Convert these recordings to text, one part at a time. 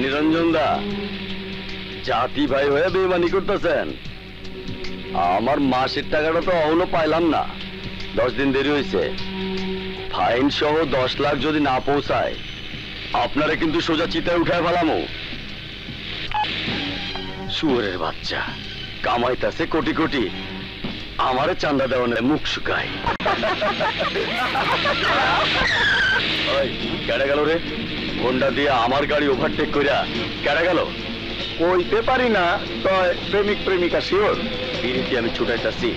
নিরঞ্জন দা, জাতি ভাই হয়ে বেইমানি করতেছেন। আমার মাসের টাকাটা তো এখনো পাইলাম না, 10 দিন দেরি হয়েছে। ফাইন সহ 10 লাখ যদি না পৌঁছায় আপনারা কিন্তু সোজা চিতায় উঠায় ফেলামো। শুয়োরের বাচ্চা কামাইতাছে কোটি কোটি, আমারে চান্দা দেওয়ানের মুখ শুকায়। কেডা গেল রে? হোন্ডা দিয়ে আমার গাড়ি ওভারটেক করিয়া কেডা গেল? কইতে পারি না, তয় প্রেমিক প্রেমিকা শিওর। বিরিতি আমি ছুটাইতাছি,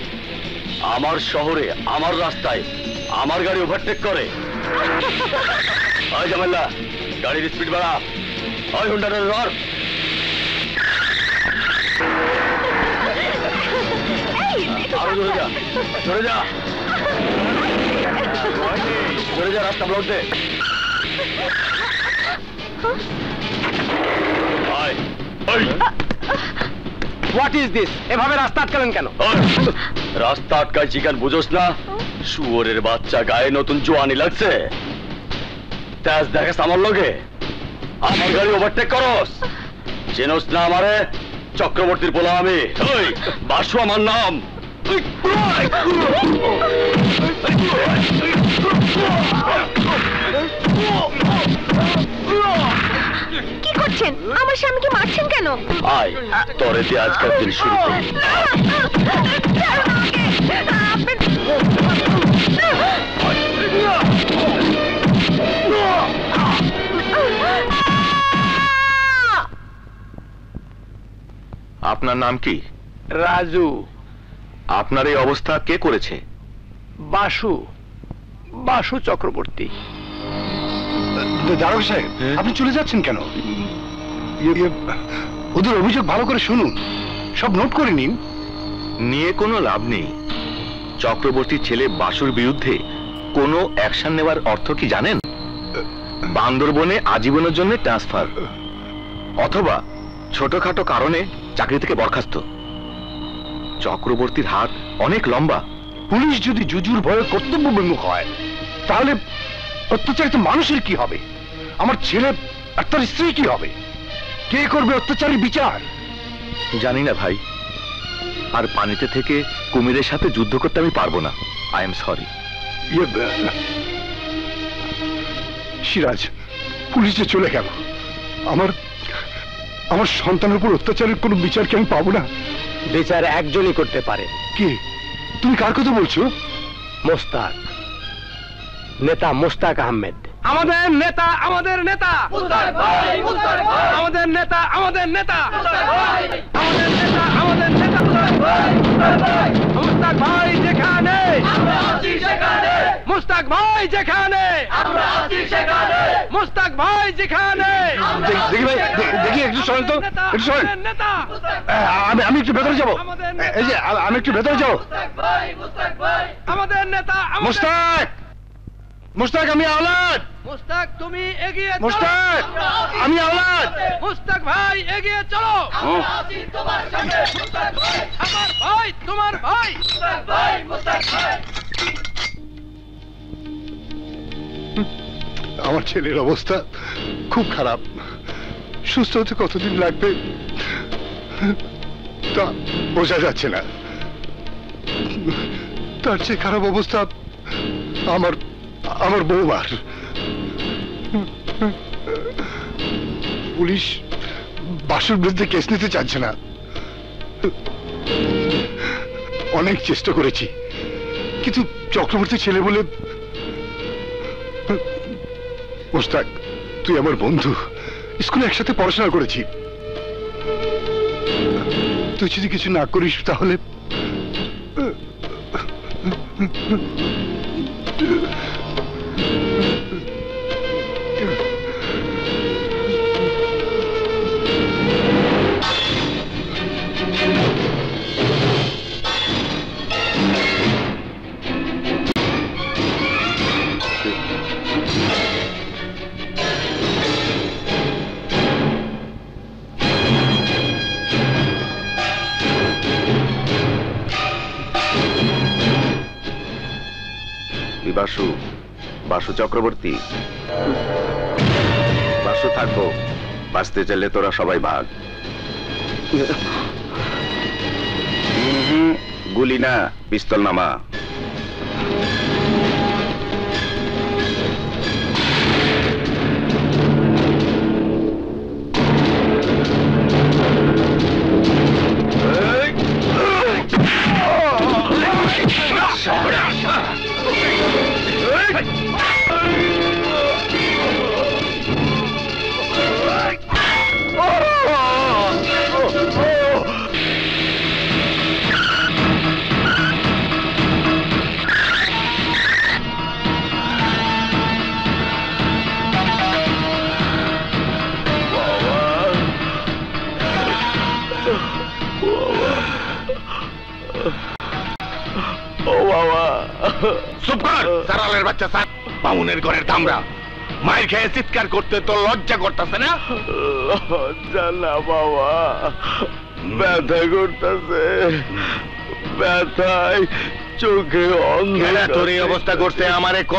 আমার শহরে আমার রাস্তায় আমার গাড়ি ওভারটেক করে। ওই জামাল্লা, গাড়ির স্পিড বাড়া। ওই হোন্ডাটা ধর। আরো জোরে যা, জোরে যা, জোরে যা, রাস্তা ব্লক দে। What is this? এভাবে রাস্তা আটকালেন কেন? রাস্তা আটকাইছি কেন বুঝোস না? শুয়োরের বাচ্চা, গায়ে নতুন জোয়ানি লাগছে, তেজ দেখাস আমার লগে, আমার গাড়ি ওভারটেক করস। চেনস না আমারে? চক্রবর্তীর পোলা আমি। ওই বাসু আমার নাম। কি করছেন? আমার স্বামীকে মারছেন কেন? আয় তোরে দিয়ে আজকের দিন শুরু করি। আপনার নাম কি? রাজু। আপনার এই অবস্থা কে করেছে? বাসু, বাসু চক্রবর্তী। দারোগা সাহেব, আপনি চলে যাচ্ছেন কেন? ওদের অভিযোগ ভালো করে শুনুন, সব নোট করে নিন। নিয়ে কোনো লাভ নেই। চক্রবর্তীর ছেলে বাসুর বিরুদ্ধে কোনো অ্যাকশন নেওয়ার অর্থ কি জানেন? বান্দরবনে আজীবনের জন্য ট্রান্সফার, অথবা ছোটখাটো কারণে চাকরি থেকে বরখাস্ত। চক্রবর্তীর হাত অনেক লম্বা। পুলিশ যদি জুজুর ভয়ে কর্তব্য বিমুখ হয়, তাহলে অত্যাচারিত মানুষের কি হবে? আমার ছেলে আর তার স্ত্রী কি হবে? কে করবে অত্যাচারী বিচার? জানি না ভাই, আর পানিতে থেকে কুমিরের সাথে যুদ্ধ করতে আমি পারবো না। I am sorry. সিরাজ, পুলিশে চলে গেল। আমার সন্তানের উপর অত্যাচারের কোনো বিচার কি আমি পাবো না? বিচার একজনই করতে পারে। কে? তুমি কার কথা বলছো? মোস্তাক, নেতা মোস্তাক আহমেদ। আমাদের নেতা, আমাদের নেতা, আমাদের নেতা, আমাদের নেতা, আমাদের নেতা, আমাদের নেতা। মোস্তাক ভাই যেখানে, মোস্তাক ভাই যেখানে, মোস্তাক ভাই যেখানে। দেখি ভাই, দেখি একটু শোনেন তো, একটু শোনেন। আমি একটু ভেতরে যাবো। এই যে আমি একটু ভেতরে যাবো। আমাদের নেতা মোস্তাক, মোস্তাক আমি আওলাদ। মুস্তাক তুমি এগিয়ে চলো। মুস্তাক আমি আওলাদ। মুস্তাক ভাই এগিয়ে চলো। আমার ভাই, তোমার ভাই। আমার ছেলের অবস্থা খুব খারাপ, সুস্থ হতে কতদিন লাগবে তা বোঝা যাচ্ছে না। তার চেয়ে খারাপ অবস্থা আমার বৌমার। পুলিশ বাসুর বিরুদ্ধে কেস নিতে চাচ্ছে না। অনেক চেষ্টা করেছি, কিন্তু চক্রবর্তী ছেলে বলে। মোস্তাক, তুই আমার বন্ধু, স্কুলে একসাথে পড়াশোনা করেছি। তুই যদি কিছু না করিস তাহলে বাসু, বাসু চক্রবর্তী। বাসু থাকবো, বাঁচতে চাইলে তোরা সবাই ভাগ। গুলি না, পিস্তল নামা। সারালের বাচ্চা স্যার, বামুনের ঘরের ধামরা মায়ের খেয়ে চিৎকার করতে তো লজ্জা করতেছে না? জানা বাবা, ব্যথা করতেছে, ব্যথায় চোখে অন্ধ। তোর এই অবস্থা করতে আমারে ক।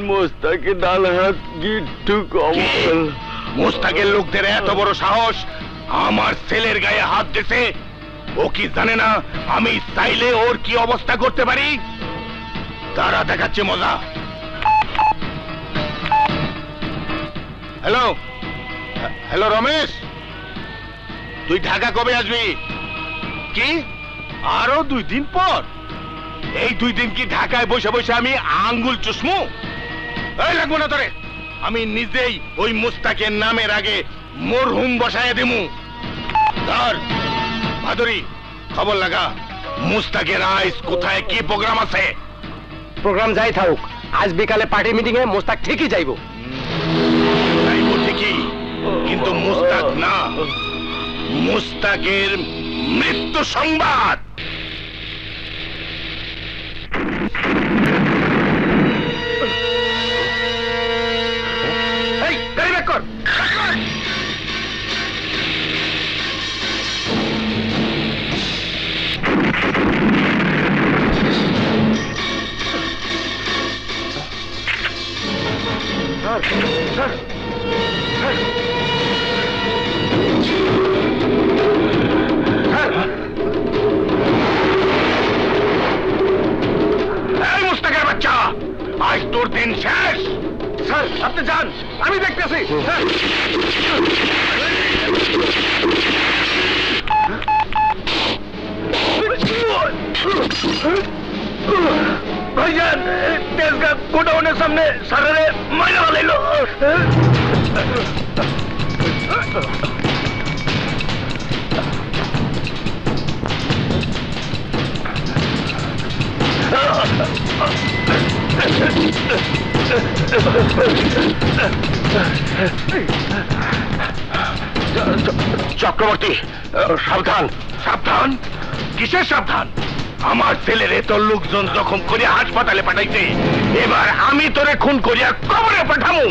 মোস্তাকে ডাল হাত গিট্টু কমল। মোস্তাকের লোকদের এত বড় সাহস আমার ছেলের গায়ে হাত দিছে। ও কি জানে না আমি চাইলে ওর কি অবস্থা করতে পারি? তারা দেখাচ্ছে মজা। হ্যালো হ্যালো রমেশ, তুই ঢাকা কবে আসবি? কি আরো 2 দিন পর? এই 2 দিন কি ঢাকায় বসে বসে আমি আঙ্গুল চুষমু? এই লাগবো না তোরে, আমি নিজেই ওই মুস্তাকের নামের আগে মরহুম বসায় দিমু। ধর ভাদুরী, খবর লাগা মুস্তাকের আইস কোথায় কি প্রোগ্রাম আছে। প্রোগ্রাম যাই থাকুক, আজ বিকালে পার্টি মিটিং এ মোস্তাক ঠিকই যাইবো। যাইবো ঠিকই, কিন্তু মুস্তাক না, মুস্তাকের মৃত্যু সংবাদ। এই গাড়ি ব্যাক কর। এই মুস্তাকের বাচ্চা, আজ তোর দিন শেষ। স্যার আপনি যান, আমি দেখতেছি। ভাইজান, তেজগাঁ গোডাউনের সামনে সারারে মাইরা হলাইলো। চক্রবর্তী, সাবধান। সাবধান? কিসের সাবধান? আমার ছেলের এত লোকজন জখম করে হাসপাতালে পাঠাইছে, এবার আমি তোরে খুন করিয়া কবরে পাঠামু।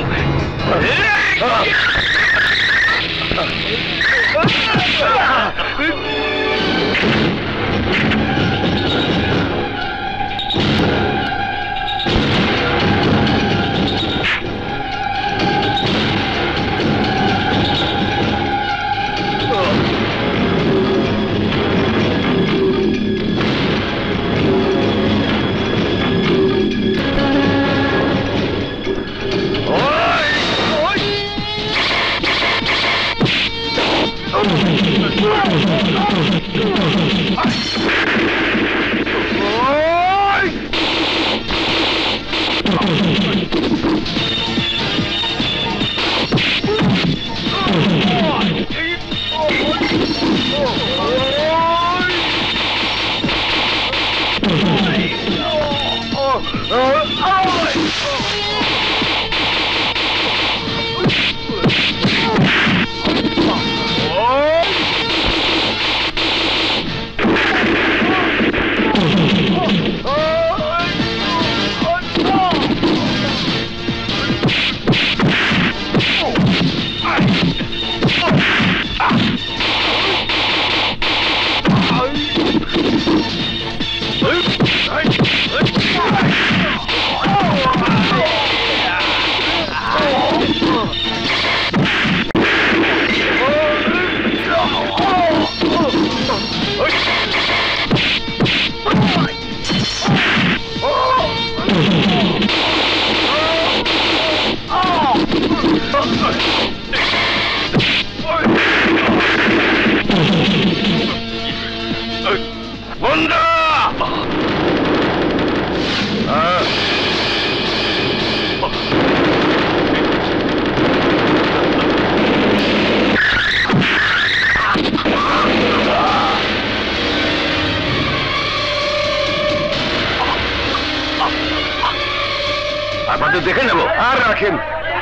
আপনাদের দেখে নেব। আর রাখেন,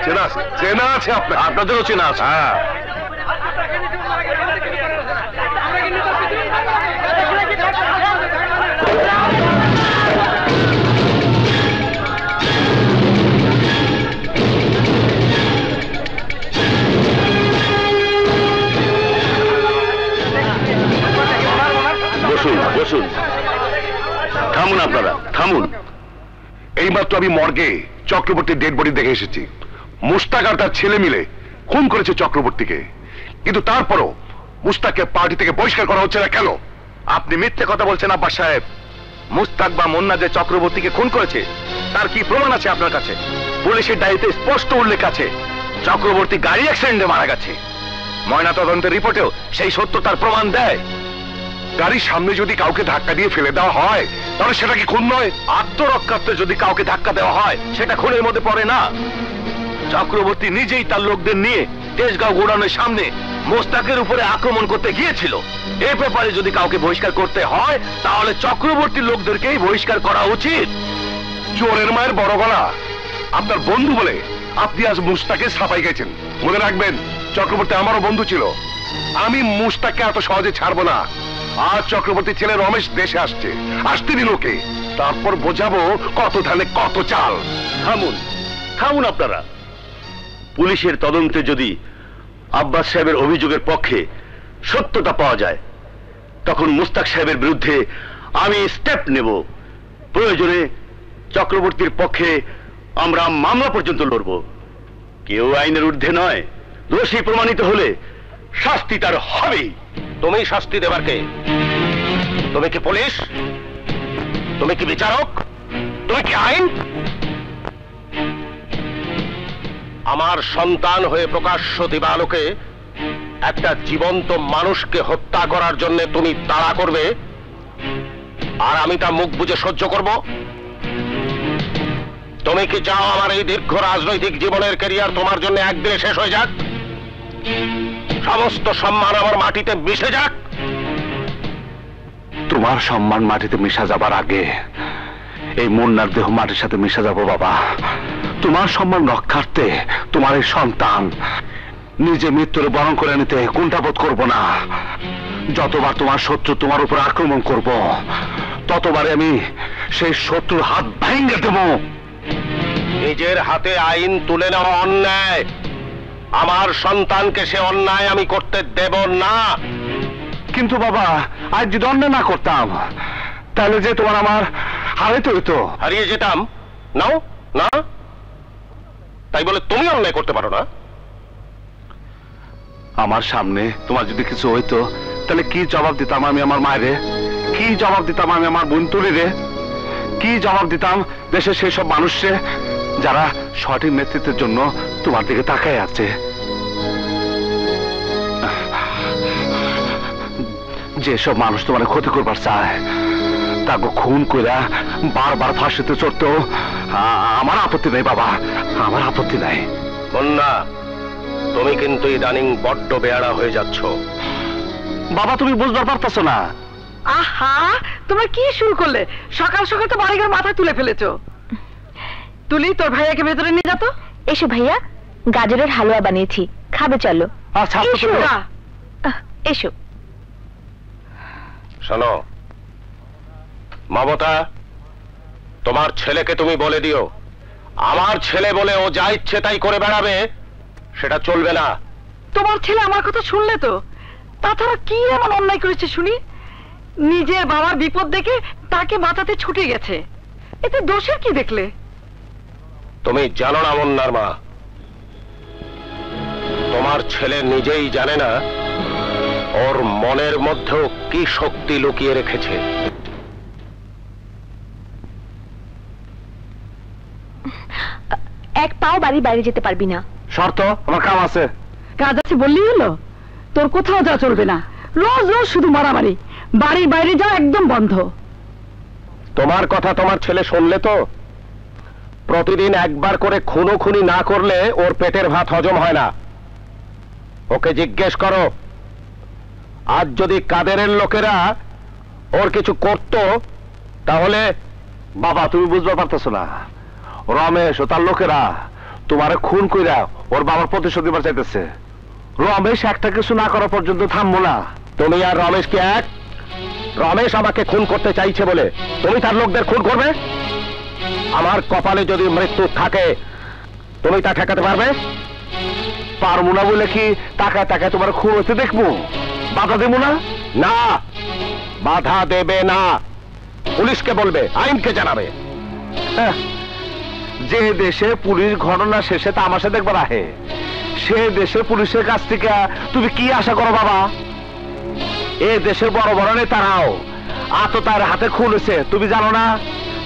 চেনা আছে, চেনা আছে আপনার, আপনাদেরও চেনা আছে। হ্যাঁ। বসুন বসুন, থামুন আপনারা, থামুন। এইমাত্র আমি মর্গে চক্রবর্তীর ডেড বডি দেখে এসেছি। মুস্তাক আর তার ছেলে মিলে খুন করেছে চক্রবর্তীকে, কিন্তু তারপরও মুস্তাককে পার্টি থেকে বহিষ্কার করা হচ্ছে না কেন? আপনি মিথ্যে কথা বলছেন আব্বাস সাহেব। মুস্তাক বা মুন্না যে চক্রবর্তীকে খুন করেছে তার কি প্রমাণ আছে আপনার কাছে? পুলিশের ডায়েরিতে স্পষ্ট উল্লেখ আছে চক্রবর্তী গাড়ি অ্যাক্সিডেন্টে মারা গেছে। ময়নাতদন্তের রিপোর্টেও সেই সত্যতার প্রমাণ দেয়। গাড়ির সামনে যদি কাউকে ধাক্কা দিয়ে ফেলে দেওয়া হয় তাহলে সেটা কি খুন নয়? আত্মরক্ষার্থে যদি কাউকে ধাক্কা দেওয়া হয় সেটা খুনের মধ্যে পড়ে না। চক্রবর্তী নিজেই তার লোকদের নিয়ে তেজগাঁও গোডাউনের সামনে মোস্তাকের উপরে আক্রমণ করতে গিয়েছিল। এ ব্যাপারে যদি কাউকে বহিষ্কার করতে হয় তাহলে চক্রবর্তীর লোকদেরকেই বহিষ্কার করা উচিত। চোরের মায়ের বড় গলা, আপনার বন্ধু বলে আপনি আজ মুস্তাকে ছাপাই গেছেন। মনে রাখবেন, চক্রবর্তী আমারও বন্ধু ছিল। আমি মুস্তাককে এত সহজে ছাড়বো না। আজ চক্রবর্তীর ছেলে রমেশ দেশে আসছে, আসতে দিন ওকে, তারপর বোঝাবো কত ধানে কত চাল। থামুন, থামুন আপনারা। পুলিশের তদন্তে যদি আব্বাস সাহেবের অভিযোগের পক্ষে সত্যতা পাওয়া যায় তখন মুস্তাক সাহেবের বিরুদ্ধে আমি স্টেপ নেব। প্রয়োজনে চক্রবর্তীর পক্ষে আমরা মামলা পর্যন্ত লড়ব। কেউ আইনের ঊর্ধ্বে নয়। দোষী প্রমাণিত হলে শাস্তি তার হবেই। তুমি শাস্তি দেবার কে? তুমি কি পুলিশ? তুমি কি বিচারক? তুমি কি আইন? আমার সন্তান হয়ে প্রকাশ্য দিবালোকে একটা জীবন্ত মানুষকে হত্যা করার জন্য তুমি তাড়া করবে আর আমি তা মুখ বুজে সহ্য করব? তুমি কি চাও আমার এই দীর্ঘ রাজনৈতিক জীবনের ক্যারিয়ার তোমার জন্য একদিনে শেষ হয়ে যাক? সমস্ত সম্মান আমার মাটিতে মিশে যাক? তোমার সম্মান মাটিতে মিশা যাবার আগে এই মুন্নার দেহ মাটির সাথে মিশে যাবো বাবা। তোমার সম্মান রক্ষার্থে তোমার এই সন্তান নিজে মৃত্যুর বরণ করে নিতে কুণ্ঠাবোধ করবো না। যতবার তোমার শত্রু তোমার উপর আক্রমণ করব ততবারে আমি সেই শত্রুর হাত ভেঙে দেব। নিজের হাতে আইন তুলে নেওয়া অন্যায়। আমার সন্তানকে সে অন্যায় আমি করতে দেব না। কিন্তু বাবা, আজ যদি অন্যায় না করতাম তাহলে যে তোমার আমার হারাইতে হইতো। হারিয়ে যেতাম? নাও না, তাই বলে তুমি অন্যায় করতে পারো না? আমার সামনে তোমার যদি কিছু হইতো তাহলে কি জবাব দিতাম আমি আমার মায়েরে? কি জবাব দিতাম আমি আমার বোন তুলিরে? কি জবাব দিতাম দেশের সেই সব মানুষে যারা সঠিক নেতৃত্বের জন্য তোমার দিকে তাকায় আছে? যেসব মানুষ তোমার ক্ষতি করবার চায় তাকে খুন করে বারবার ফাঁসিতে চড়তেও আমার আপত্তি নেই বাবা, আমার আপত্তি নাই। মুন্না, তুমি কিন্তু ইদানিং বড্ড বেয়াড়া হয়ে যাচ্ছ। বাবা, তুমি বুঝবার পারতেছো না। আহা, তোমরা কি শুরু করলে? সকাল সকাল তো বাড়িঘর মাথা তুলে ফেলেছো। তুলি, তোর ভাইয়াকে ভেতরে নিয়ে যাতো। এসো ভাইয়া, গাজরের হালুয়া বানিয়েছি, খাবে চলো। আচ্ছা, এসো। এসো। শোনো মমতা, তোমার ছেলেকে তুমি বলে দিও আমার ছেলে বলে ও যা ইচ্ছে তাই করে বেড়াবে সেটা চলবে না। তোমার ছেলে আমার কথা শুনলে তো? তাছাড়া কি এমন অন্যায় করেছে শুনি? নিজের বাবার বিপদ দেখে তাকে বাঁচাতে ছুটে গেছে, এতে দোষের কি দেখলে? তুমি জানো না মুন্নার মা, তোমার ছেলে নিজেই জানে না ওর মনের মধ্যেও কি শক্তি লুকিয়ে রেখেছে। এক পাও বাড়ি বাইরে যেতে পারবি না। শর্ত, আমার কাম আছে। কাজ আছে বললেই হলো? তোর কোথাও যা চলবে না, রোজ রোজ শুধু মারামারি। বাড়ির বাইরে যা একদম বন্ধ। তোমার কথা তোমার ছেলে শুনলে তো? প্রতিদিন একবার করে খুনোখুনি না করলে ওর পেটের ভাত হজম হয় না। ওকে জিজ্ঞেস করো, আজ যদি কাদেরের লোকেরা ওর কিছু করত তাহলে। বাবা, তুমি বুঝতে পারতেছো না, রমেশ ও তার লোকেরা তোমারে খুন কইরা ওর বাবার প্রতিশোধ দিবার চাইতেছে। রমেশ একটা কিছু না করা পর্যন্ত থামবো না। তুমি আর রমেশ কি এক? রমেশ আমাকে খুন করতে চাইছে বলে তুমি তার লোকদের খুন করবে? আমার কপালে যদি মৃত্যু থাকে তুমি তা ঠেকাতে পারবে? পারবো না বলে কি তাকায় তাকায় তোমার খুন হতে দেখবো? বাধা দেবো না? না, বাধা দেবে না। পুলিশকে বলবে, আইনকে জানাবে। যে দেশে পুলিশ ঘটনা শেষে তামাশা দেখবার আহে, সে দেশে পুলিশের কাছ থেকে তুমি কি আশা করো বাবা? এ দেশের বড় বড় নেতারাও আততার হাতে খুন হয়েছে, তুমি জানো না?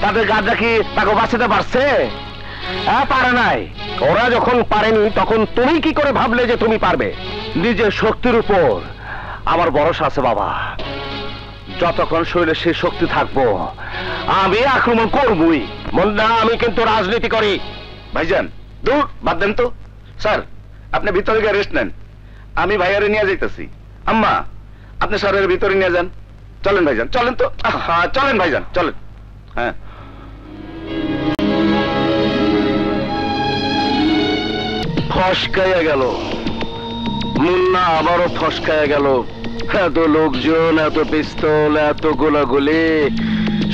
তাদের গাঁজা কি তাকে বাঁচাতে পারছে? পারে নাই। ওরা যখন পারেনি তখন তুমি কি করে ভাবলে যে তুমি পারবে? নিজের শক্তির উপর আমার ভরসা আছে বাবা। যতক্ষণ শরীরে সেই শক্তি থাকবো আমি আক্রমণ করবই। মুন্না, আমি কিন্তু রাজনীতি করি। ভাইজান দূর বাদ দেন তো। স্যার আপনি ভিতরে গিয়ে রেস্ট নেন, আমি ভাইয়ারে নিয়ে যাইতেছি। আম্মা আপনি স্যারের ভিতরে নিয়ে যান। চলেন ভাইজান, চলেন তো। হ্যাঁ চলেন ভাইজান, চলেন। হ্যাঁ ফসকাইয়া গেল মুন্না, আবারও ফসকাইয়া গেল। এত লোকজন, এত পিস্তল, এত গোলাগুলি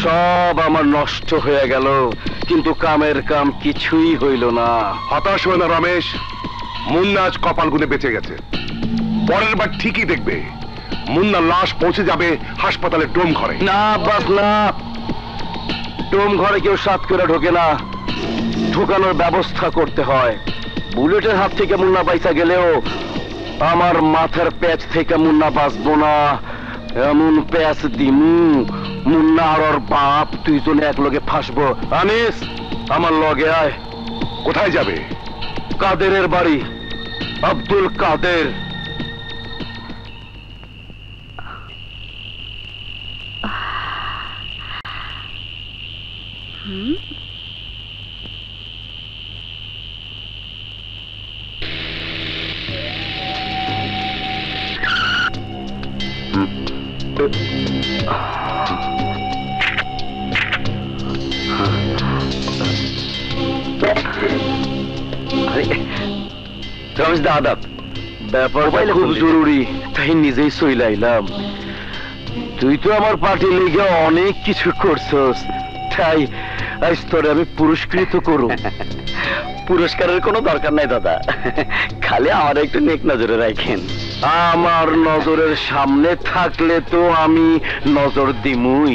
সব আমার নষ্ট হয়ে গেল, কিন্তু কামের কাম কিছুই হইল না। হতাশ হয় না রমেশ, মুন্না আজ কপাল গুনে বেঁচে গেছে। পরের বার ঠিকই দেখবে মুন্নার লাশ পৌঁছে যাবে হাসপাতালের ডোম ঘরে। না বাস না, ডোম ঘরে কেউ সাত করে ঢোকে না, ঢোকানোর ব্যবস্থা করতে হয়। বুলেটের হাত থেকে মুন্না পয়সা গেলেও আমার মাথার প্যাচ থেকে মুন্না বাঁচবো না। এমন প্যাচ দিমু মুন্না আর ওর বাপ দুইজনে এক লগে ফাঁসবো। আনিস, আমার লগে আয়। কোথায় যাবে? কাদেরের বাড়ি, আব্দুল কাদের। রমেশ দা আদাব, ব্যাপারটা খুব জরুরি, তাই নিজেই চইলাইলাম। তুই তো আমার পার্টির লিগে অনেক কিছু করছস, তাই আজ তোরে আমি পুরস্কৃত করব। পুরস্কারের কোনো দরকার নাই দাদা, খালি আমার একটু নেক নজরে রাখেন। আমার নজরের সামনে থাকলে তো আমি নজর দিমুই।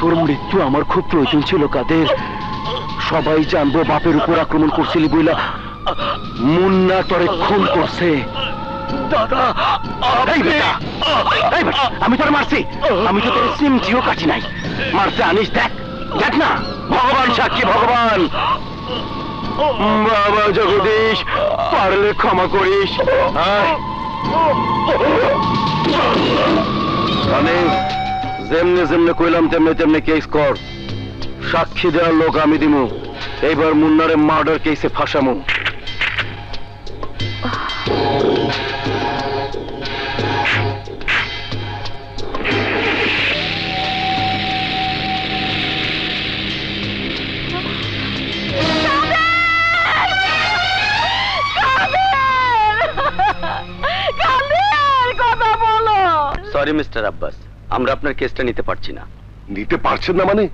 তোর মৃত্যু আমার খুব প্রয়োজন ছিল কাদের। সবাই জানবো বাপের উপর আক্রমণ করছিলি বইলা মুন্না তোরে খুন করছে। দাদা, আমি তোর মারছি? আমি তো তোর সিমটিও কাটি নাই। মারছে আনিস, দেখ দেখ না, ভগবান সাক্ষী, ভগবান। বাবা জগদীশ, পারলে ক্ষমা করিস। আমি যেমনে যেমনে কইলাম তেমনে তেমনে কেস কর। সাক্ষী দেওয়ার লোক আমি দিমু। এইবার মুন্নারে মার্ডার কেসে ফাঁসামু। সরি মিস্টার আব্বাস, আমরা আপনার কেসটা নিতে পারছি না। নিতে পারছেন না মানে?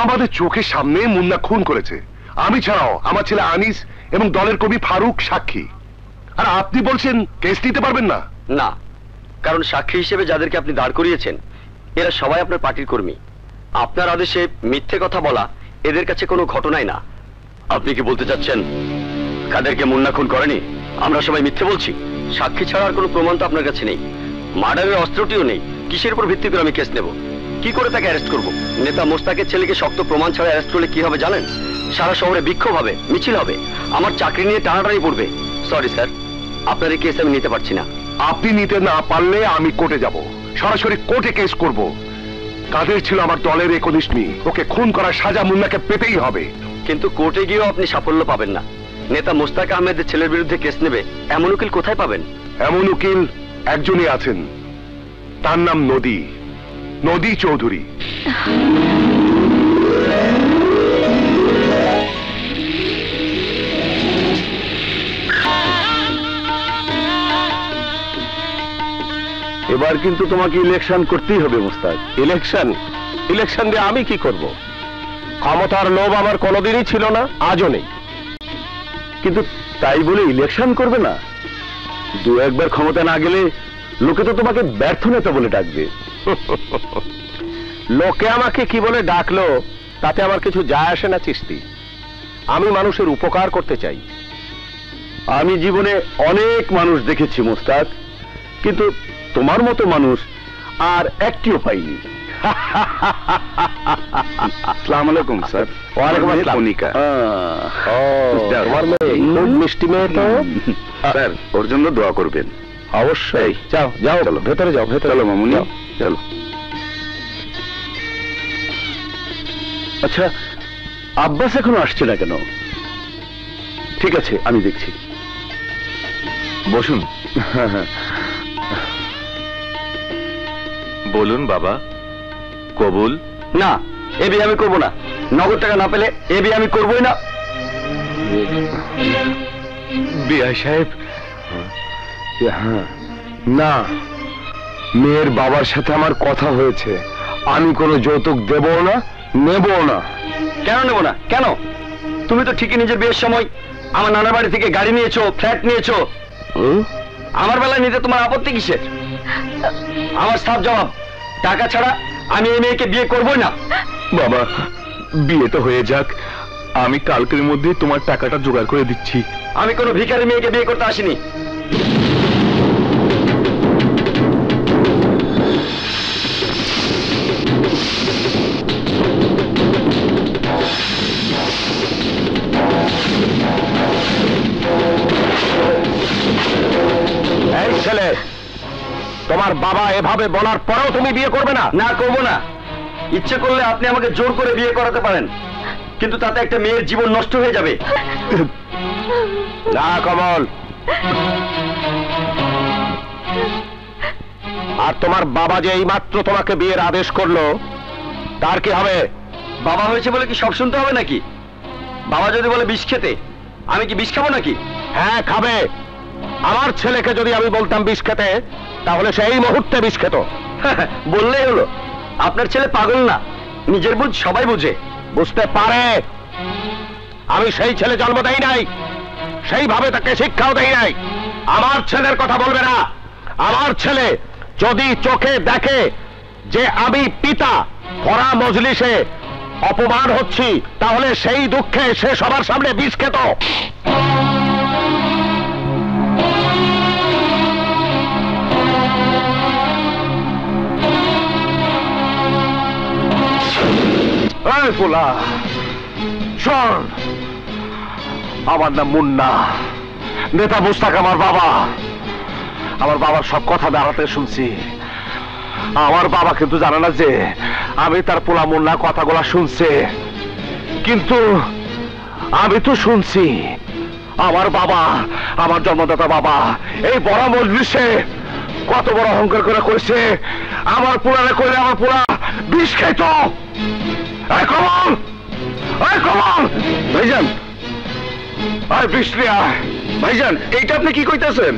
আমাদের চোখের সামনে মুন্না খুন করেছে, আমি ছাড়াও আমার ছেলে আনিস এবং দলের কবি ফারুক সাক্ষী। আর আপনি বলছেন কেস নিতে পারবেন না? না, কারণ সাক্ষী হিসেবে যাদেরকে আপনি দাঁড় করিয়েছেন এরা সবাই আপনার পার্টির কর্মী। আপনার আদেশে মিথ্যে কথা বলা এদের কাছে কোনো ঘটনাই না। আপনি কি বলতে চাচ্ছেন কাদেরকে মুন্না খুন করেনি? আমরা সবাই মিথ্যে বলছি? সাক্ষী ছাড়া আর কোনো প্রমাণ তো আপনার কাছে নেই, মার্ডারের অস্ত্রটিও নেই। কিসের উপর ভিত্তি করে আমি কেস নেব? কি করে তাকে অ্যারেস্ট করব? নেতা মোস্তাকের ছেলেকে শক্ত প্রমাণ ছাড়া অ্যারেস্ট করলে কি হবে জানেন? সারা শহরে বিক্ষোভ হবে, মিছিল হবে, আমার চাকরি নিয়ে টানাটানি পড়বে। সরি স্যার, আপনার এই কেস আমি নিতে পারছি না। আপনি নিতে না পারলে আমি কোর্টে যাব, সরাসরি কোর্টে কেস করব। কাদের ছিল আমার দলের একনিষ্ঠ, ওকে খুন করার সাজা মুন্নাকে পেতেই হবে। কিন্তু কোর্টে গিয়েও আপনি সাফল্য পাবেন না। নেতা মোস্তাক আহমেদের ছেলের বিরুদ্ধে কেস নেবে এমন উকিল কোথায় পাবেন? এমন উকিল একজনই আছেন, তার নাম নদী। নদী চৌধুরী। এবার কিন্তু তোমাকে ইলেকশন করতেই হবে মোস্তাক। ইলেকশন? ইলেকশন দিয়ে আমি কি করব? ক্ষমতার লোভ আমার কোনোদিনই ছিল না, আজও নেই। কিন্তু তাই বলে ইলেকশন করবে না? দু একবার ক্ষমতা না গেলে লোকে তো তোমাকে ব্যর্থ নেতা বলে ডাকবে। লোকে আমাকে কি বলে ডাকলো তাতে আমার কিছু যায় আসে না চিস্তি। আমি মানুষের উপকার করতে চাই। আমি জীবনে অনেক মানুষ দেখেছি মোস্তাক, কিন্তু তোমার মতো মানুষ আর একটিও পাইনি। আসসালামু আলাইকুম স্যার। ওয়ালাইকুম আসসালাম। কনিকা। তোমার মেয়ে খুব মিষ্টি মেয়ে তো। স্যার ওর জন্য দোয়া করবেন। অবশ্যই। যাও যাও, চলো ভেতরে যাও, ভেতরে। চলো মামুনি, যাও। চলো। আচ্ছা, আব্বাস এখনো আসছে না কেন? ঠিক আছে, আমি দেখছি। বসুন। বলুন বাবা, কবুল? না, এ বিয়ে আমি করবো না। নগদ টাকা না পেলে এ বিয়ে আমি করবোই না। বিআই সাহেব, না, মেয়ের বাবার সাথে আমার কথা হয়েছে। আমি কোনো যৌতুক দেবও না, নেবও না। কেন নেবো না? কেন? তুমি তো ঠিকই নিজের বিয়ের সময় আমার নানার বাড়ি থেকে গাড়ি নিয়েছো, ফ্ল্যাট নিয়েছো। আমার বেলায় নিতে তোমার আপত্তি কিসের? আমার সাফ জবাব, টাকা ছাড়া আমি এই মেয়েকে বিয়ে করবোই না। বাবা, বিয়ে তো হয়ে যাক, আমি কালকের মধ্যে তোমার টাকাটা জোগাড় করে দিচ্ছি। আমি কোনো ভিখারি মেয়েকে বিয়ে করতে আসিনি। এই ছেলে, তোমার বাবা এভাবে বলার পরেও তুমি বিয়ে করবে না? না, করবো না। ইচ্ছে করলে আপনি আমাকে জোর করে বিয়ে করাতে পারেন, কিন্তু তাতে একটা মেয়ের জীবন নষ্ট হয়ে যাবে। না কমল। আর তোমার বাবা যে এইমাত্র তোমাকে বিয়ের আদেশ করলো, তার কি হবে? বাবা হয়েছে বলে কি সব শুনতে হবে নাকি? বাবা যদি বলে বিষ খেতে, আমি কি বিষ খাবো নাকি? হ্যাঁ, খাবে। আমার ছেলেকে যদি আমি বলতাম বিষ খেতে, তাহলে সেই মুহূর্তে বিষ খেত। বললেই হলো। আপনার ছেলে পাগল না, নিজের বুঝ সবাই বুঝে। বুঝতে পারে। আমি সেই ছেলে জন্ম দেই নাই, সেইভাবে তাকে শিক্ষাও দেই নাই। আমার ছেলের কথা বলবে না। আমার ছেলে যদি চোখে দেখে যে আমি পিতা ভরা মজলিসে অপমান হচ্ছি, তাহলে সেই দুঃখে সে সবার সামনে বিষ খেত। এই পোলা, শোন, আমার নাম মুন্না, নেতা মুস্তাক আমার বাবা। আমার বাবার সব কথা দাঁড়াতে শুনছি। আমার বাবা কিন্তু জানে না যে আমি তার পোলা মুন্না কথাগুলা শুনছে, কিন্তু আমি তো শুনছি। আমার বাবা, আমার জন্মদাতা বাবা এই বড় মজলিসে কত বড় অহংকার করে করেছে। আমার পোলারে কইলে আমার পোলা বিষ খাইত। কমল, কমল ভাইজান, আয় বিষ নিয়ে আয়। ভাইজান, এইটা আপনি কি কইতাছেন?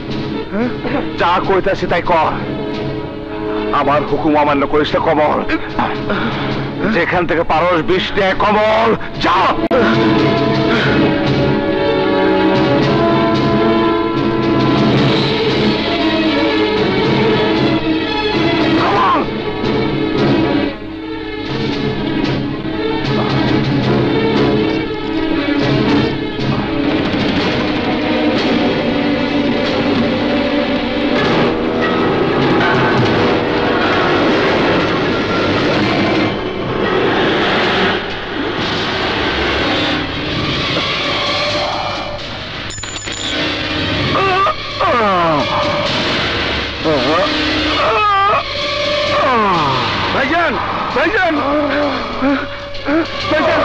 যা কইতাছি তাই কর। আমার হুকুম অমান্য করিস না কমল। যেখান থেকে পারস বিষ নিয়ে কমল, যা। ভাইজান, ভাইজান, ভাইজান,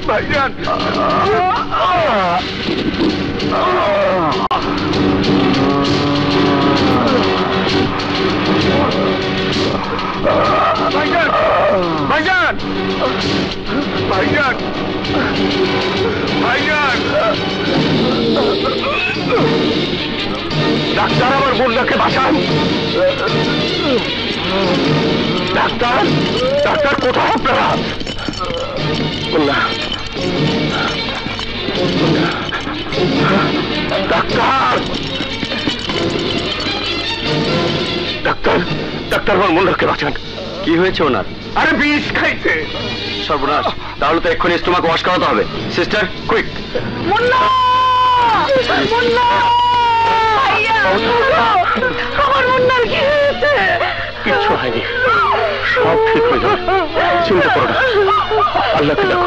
ভাইজান, ভাইজান। ভাইজান ভাইজান ভাইজান ভাইজান ডাক্তার আমার মুন্নাকে বাঁচান ডাক্তার ডাক্তার কোথায় আপনারা মুন্না ডাক্তার ডাক্তার ডাক্তার আমার মুন্নাকে বাঁচান কি হয়েছে ওনার? আরে বিষ খাইছে সর্বনাশ, তাহলে তো এক্ষুনি স্টোমাক ওয়াশ করাতে হবে। Sister quick. মুন্না মুন্না ভাইয়া আমার মুন্নার কি হয়েছে? কিচ্ছু হয়নি, সব ঠিক হয়ে যাবে, চিন্তা করো না, আল্লাহকে ডাকো।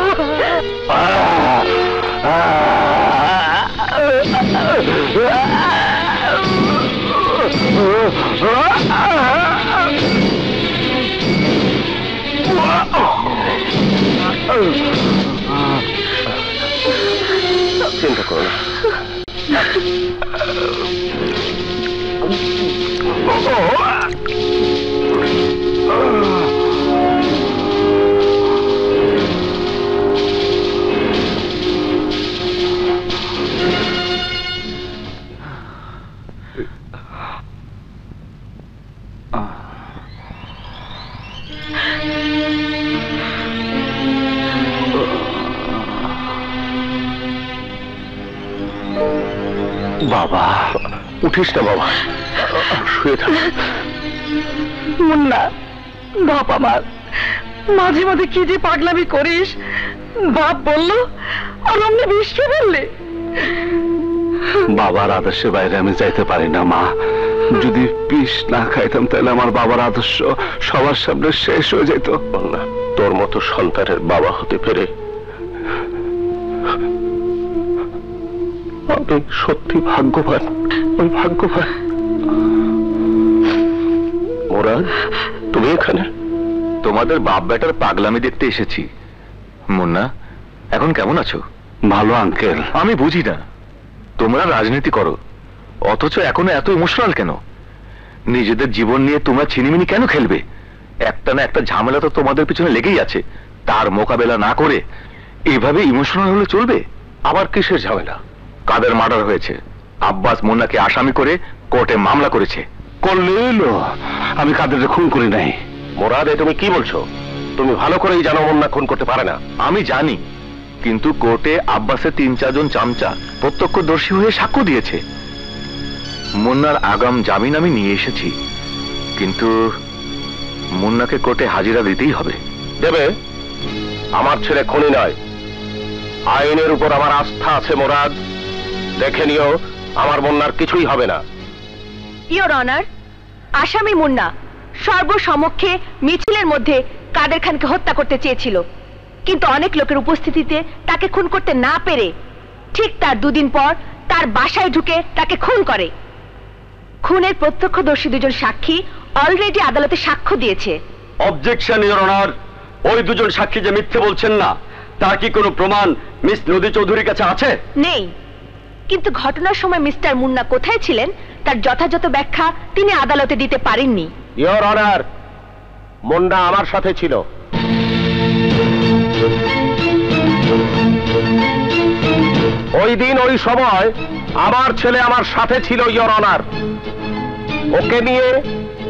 চিন্তা করো না। বাবা উঠিস না বাবা, শুয়ে থাক। মুন্না বাপ আমার, মাঝে মাঝে কি যে পাগলামি করিস, বাপ বললো আর অমনি বিষ খেয়ে ফেললে। বাবার আদর্শের বাইরে আমি যাইতে পারি না মা, যদি বিষ না খাইতাম তাহলে আমার বাবার আদর্শ সবার সামনে শেষ হয়ে যেত। না, তোর মতো সন্তানের বাবা হতে পেরে আমি সত্যি ভাগ্যবান, ওই ভাগ্যবান। মোরাদ তুমি এখানে? তোমাদের বাপ বেটার পাগলামি দেখতে এসেছি। মুন্না এখন কেমন আছো? ভালো আঙ্কেল। আমি বুঝি না, তোমরা রাজনীতি করো অথচ এখনো এত ইমোশনাল কেন? নিজেদের জীবন নিয়ে তোমরা ছিনিমিনি কেন খেলবে? একটা না একটা ঝামেলা তো তোমাদের পিছনে লেগেই আছে, তার মোকাবেলা না করে এভাবে ইমোশনাল হলে চলবে? আবার কিসের ঝামেলা? কাদের মার্ডার হয়েছে, আব্বাস মুন্নাকে আসামি করে কোর্টে মামলা করেছে। করলেন? আমি কাদের খুন করি নাই। মোরাদ তুমি কি বলছো? তুমি ভালো করেই জানো মুন্না খুন করতে পারে না। আমি জানি, কিন্তু কোর্টে আব্বাসের 3-4 জন চামচা প্রত্যক্ষদর্শী হয়ে সাক্ষ্য দিয়েছে। মুন্নার আগাম জামিন আমি নিয়ে এসেছি, কিন্তু মুন্নাকে কোর্টে হাজিরা দিতেই হবে। দেবে? আমার ছেলে খুনি নয়, আইনের উপর আমার আস্থা আছে মোরাদ। দেখে নিও, আমার মুন্নার কিছুই হবে না। ইওর অনার, আসামি মুন্না সর্বসমক্ষে মিছিলের মধ্যে কাদের খানকে হত্যা করতে চেয়েছিল, কিন্তু অনেক লোকের উপস্থিতিতে তাকে খুন করতে না পেরে ঠিক তার 2 দিন পর তার বাসায় ঢুকে তাকে খুন করে। খুনের প্রত্যক্ষদর্শী 2 জন সাক্ষী অলরেডি আদালতে সাক্ষ্য দিয়েছে। অবজেকশন ইওর অনার, ওই 2 জন সাক্ষী যে মিথ্যে বলছেন না, তার কি কোনো প্রমাণ মিস নদী চৌধুরীর কাছে আছে? নেই, কিন্তু ঘটনার সময় মিস্টার মুন্না কোথায় ছিলেন তার যথাযথ ব্যাখ্যা তিনি আদালতে দিতে পারেননি। ইওর অনার, মুন্না আমার সাথে ছিল। ওই দিন ওই সময় আমার ছেলে আমার সাথে ছিল ইওর অনার। ওকে নিয়ে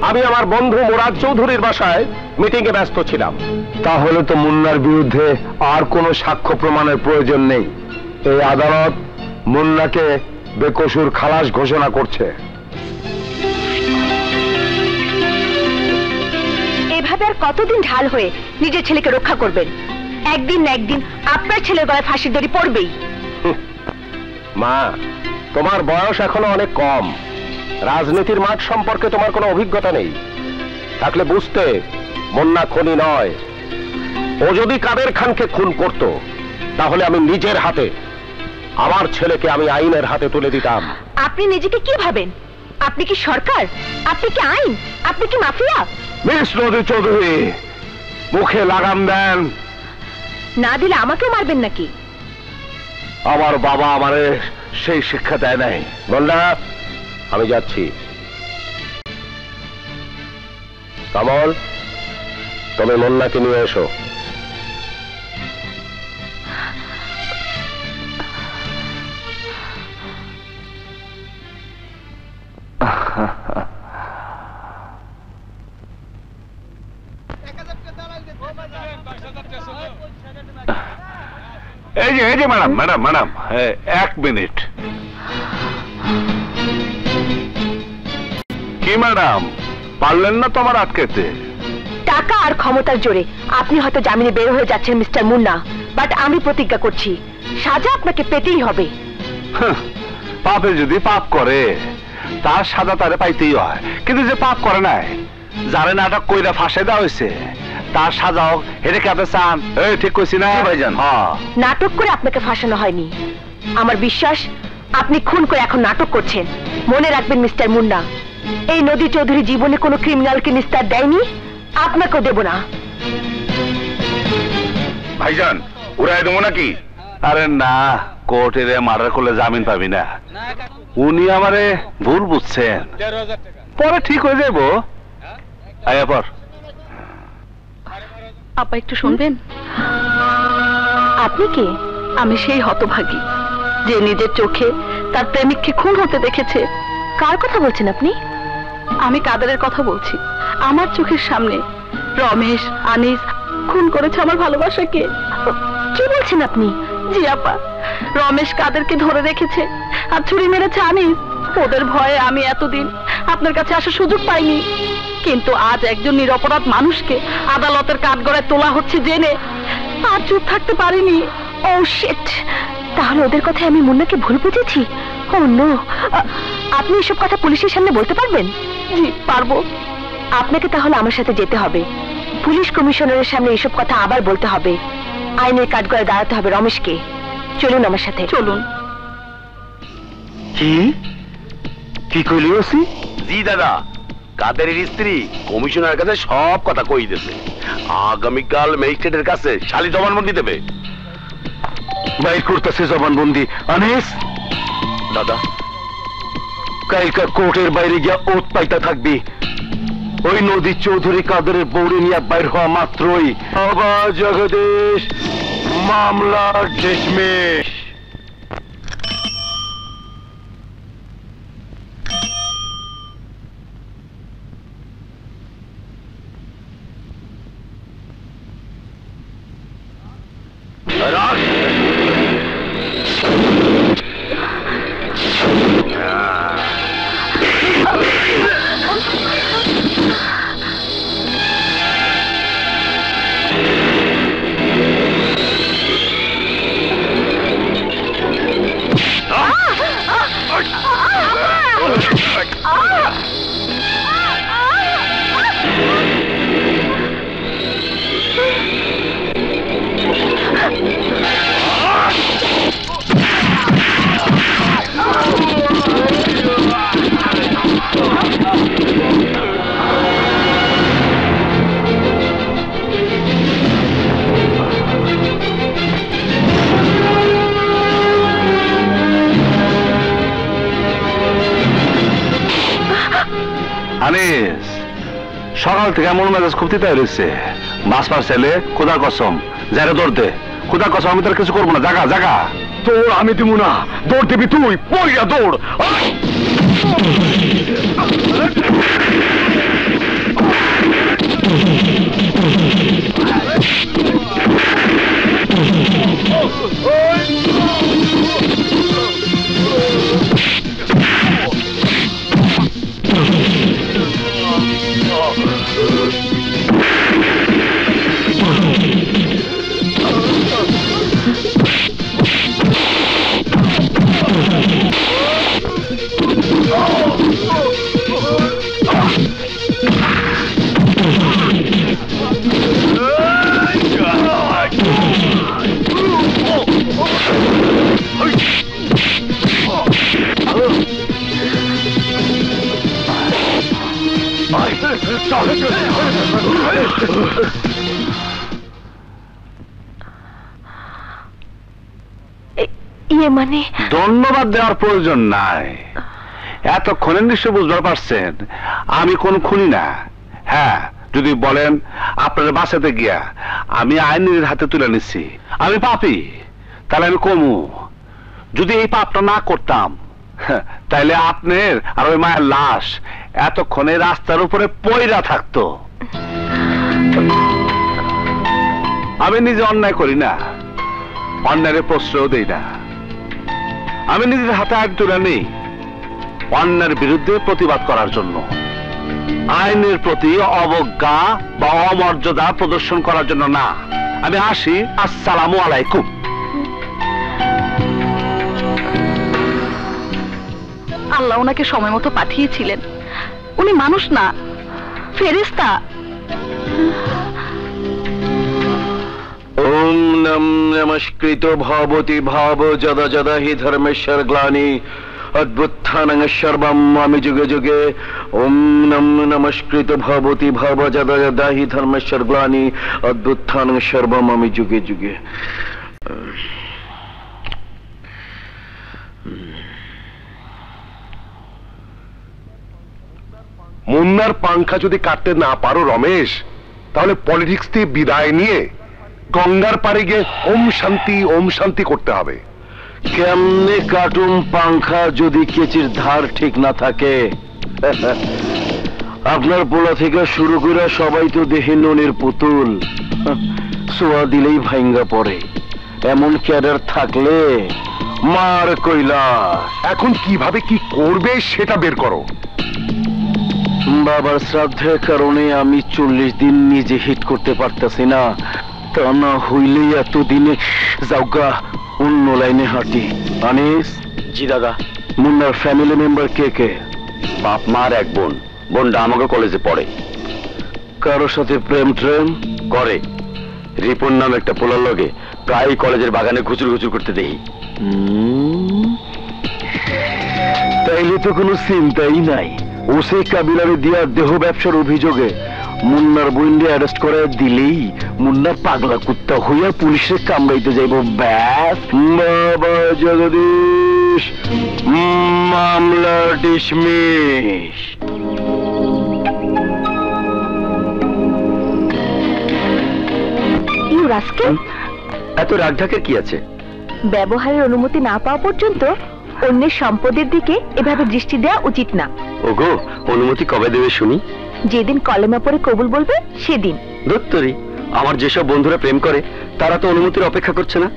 আমি আমার বন্ধু মুরাদ চৌধুরীর বাসায় মিটিং এ ব্যস্ত ছিলাম। তাহলে তো মুন্নার বিরুদ্ধে আর কোনো সাক্ষ্য প্রমাণের প্রয়োজন নেই। এই আদালত মুন্নাকে বেকসুর খালাস ঘোষণা করছে। এভাবে আর কতদিন ঢাল হয়ে নিজের ছেলেকে রক্ষা করবেন? একদিন না একদিন আপনার ছেলের গলায় ফাঁসির দড়ি পড়বেই। মা, তোমার বয়স এখনো অনেক কম, রাজনীতির মাঠ সম্পর্কে তোমার কোনো অভিজ্ঞতা নেই। থাকলে বুঝতে মুন্না খুনি নয়। ও যদি কাদের খানকে খুন করত, তাহলে আমি নিজের হাতে আমার ছেলেকে আমি আইনের হাতে তুলে দিতাম। আপনি নিজেকে কি ভাবেন? আপনি কি সরকার? আপনি কি আইন? আপনি কি মাফিয়া? মিস নদী চৌধুরী, মুখে লাগাম দেন। না দিলে আমাকেও মারবেন নাকি? আমার বাবা আমারে সেই শিক্ষা দেয় নাই। বললা আমি যাচ্ছি। কমল, তুমি মুন্নাকে নিয়ে এসো। এই যে ম্যাডাম ম্যাডাম ম্যাডাম, 1 মিনিট। কি ম্যাডাম, পারলেন না তোমার আটকেতে? টাকা আর ক্ষমতার জোরে আপনি হয়তো জামিনে বের হয়ে যাচ্ছেন মিস্টার মুন্না, বাট আমি প্রতিজ্ঞা করছি সাজা আপনাকে পেতেই হবে। পাপে যদি পাপ করে তার সাজা তারে পাইতেই হয়, কিন্তু যে পাপ করে নাই, যারে নাটক কইরা ফাঁসে দেওয়া হয়েছে, তার সাজাও এটা কি আপনি চান? ঠিক কইছি না ভাইজান? নাটক করে আপনাকে ফাঁসানো হয়নি। আমার বিশ্বাস আপনি খুন করে এখন নাটক করছেন। মনে রাখবেন মিস্টার মুন্না, এই নদী চৌধুরী জীবনে কোনো ক্রিমিনালকে নিস্তার দেয়নি, আপনাকেও দেব না। ভাইজান উড়াই দেবো নাকি? আরে না, কোর্টের মার্ডার করলে জামিন পাবি না। উনি আমারে ভুল বুঝছেন, পরে ঠিক হয়ে যাইব। আয়া পর। আপা একটু শুনবেন? আপনি কে? আমি সেই হতভাগী যে নিজের চোখে তার প্রেমিককে খুন হতে দেখেছে। কার কথা বলছেন আপনি? আমি কাদেরের কথা বলছি। আমার চোখের সামনে রমেশ, আনিস খুন করেছে আমার ভালোবাসাকে। কি বলছেন আপনি? জি আপা, রমেশ কাদেরকে ধরে রেখেছে আর ছুরি মেরেছে আনিস। ওদের ভয়ে আমি এতদিন আপনার কাছে আসার সুযোগ পাইনি, কিন্তু আজ একজন নিরপরাধ মানুষকে আদালতের কাঠগড়ায় তোলা হচ্ছে জেনে আর চুপ থাকতে পারিনি। ও শিট, তাহলে ওদের কথায় আমি মুন্নাকে ভুল বুঝেছি। ও নো, আপনি এসব কথা পুলিশের সামনে বলতে পারবেন? জি পারবো। আপনাকে তাহলে আমার সাথে যেতে হবে, পুলিশ কমিশনারের সামনে এসব কথা আবার বলতে হবে, আইনের কাঠগড়ায় দাঁড়াতে হবে রমেশকে। চলুন আমার সাথে। চলুন। কি কি কইলি ওসি? জি দাদা, কাদেরের স্ত্রী কমিশনারের কাছে সব কথা কই দিয়েছে। আগামীকাল ম্যাজিস্ট্রেটের কাছে শালি জবানবন্দি দেবে। বাইর করতেছে জবানবন্দি। আনিস দাদা, কালকা কোর্টের বাইরে গিয়া ওত পাইতা থাকবি। ওই নদী চৌধুরী কাদেরের বৌড়ি নিয়ে বাইর হওয়া মাত্রই আবার জগদীশ মামলা ডিসমিস। আনিস, সকাল থেকে এমন মেজাজ খুব তিতায় রয়েছে। মাছ মার ছেলে, খোদার কসম যারে দৌড় দে। খোদার কসম আমি তোর কিছু করবো না। জাগা জাগা। দৌড় আমি দিব না, দৌড় দিবি তুই। পড়িয়া দৌড়। ইয়ে মানে ধন্যবাদ দেওয়ার প্রয়োজন নাই। এতক্ষণে নিশ্চয় বুঝতে পারছেন আমি কোন খুনি না। হ্যাঁ, যদি বলেন আপনার বাসাতে গিয়া আমি আইনের হাতে তুলে নিচ্ছি, আমি পাপী, তাহলে আমি কমু। যদি এই পাপটা না করতাম তাইলে আপনার আর ওই মায়ের লাশ এতক্ষণে রাস্তার উপরে পয়রা থাকতো। আমি নিজে অন্যায় করি না, অন্যায়ের প্রশ্রয় দেই না। আমি নিজের হাতে আইন তুলে নেই অন্যায়ের বিরুদ্ধে প্রতিবাদ করার জন্য, আইনের প্রতি অবজ্ঞা বা অমর্যাদা প্রদর্শন করার জন্য না। আমি আসি। আসসালামু আলাইকুম। আল্লাহ ওনাকে সময় মতো পাঠিয়েছিলেন। উনি মানুষ না, ফেরেশতা। ওম নম নমস্কৃত ভবতি ভব যদা যদা হি ধর্মেশ্বর গ্লানি অদ্ভুত্থানং সর্বম যুগে যুগে। ওম নম নমস্কৃত ভবতি ভব যদা যদা হি ধর্মেশ্বর গ্লানি অদ্ভুত্থানং সর্বম যুগে যুগে। মুন্নার পাংখা যদি কাটতে না পারো রমেশ, তাহলে পলিটিক্স থেকে বিদায় নিয়ে গঙ্গার পাড়ে গিয়ে ওম শান্তি করতে হবে। কেমনে কাটুম পাংখা যদি কেচির ধার ঠিক না থাকে? আপনার পোলা থেকে শুরু করে সবাই তো দেখি ননির পুতুল, সোয়া দিলেই ভাঙ্গা পড়ে। এমন ক্যাডার থাকলে মার কৈলাস। এখন কিভাবে কি করবে সেটা বের করো। বাবার শ্রাদ্ধের কারণে আমি 40 দিন নিজে হিট করতে পারতেছি না, তা না হইলে এতদিনে যাওগা অন্য লাইনে হাঁটি। আনিস। জি দাদা। মুন্নার ফ্যামিলি মেম্বার কে কে? বাপ মার এক বোন, বোনটা আমাকে কলেজে পড়ে। কারোর সাথে প্রেম ট্রেম করে? রিপন নাম একটা পোলার লগে প্রায় কলেজের বাগানে ঘুচুর ঘুচুর করতে দেখি। তাইলে তো কোনো চিন্তাই নাই। ওসে কাবিলারে দিয়া দেহ ব্যবসার অভিযোগে মুন্নার বইন্ডে অ্যারেস্ট করে দিলেই মুন্না পাগলা কুত্তা হইয়া পুলিশের কামড়াইতে যাইব। ব্যাস, বাবা জগদীশ, মামলা ডিসমিস। এত রাগঢাকের কি আছে? ব্যবহারের অনুমতি না পাওয়া পর্যন্ত অন্যের সম্পদের দিকে এভাবে দৃষ্টি দেওয়া উচিত না। ওগো, অনুমতি কবে দেবে শুনি? যেদিন কলেমা পড়ে কবুল বলবে সেদিন। দত্তরি, আমার যেসব বন্ধুরা প্রেম করে তারা তো অনুমতির অপেক্ষা করছে না,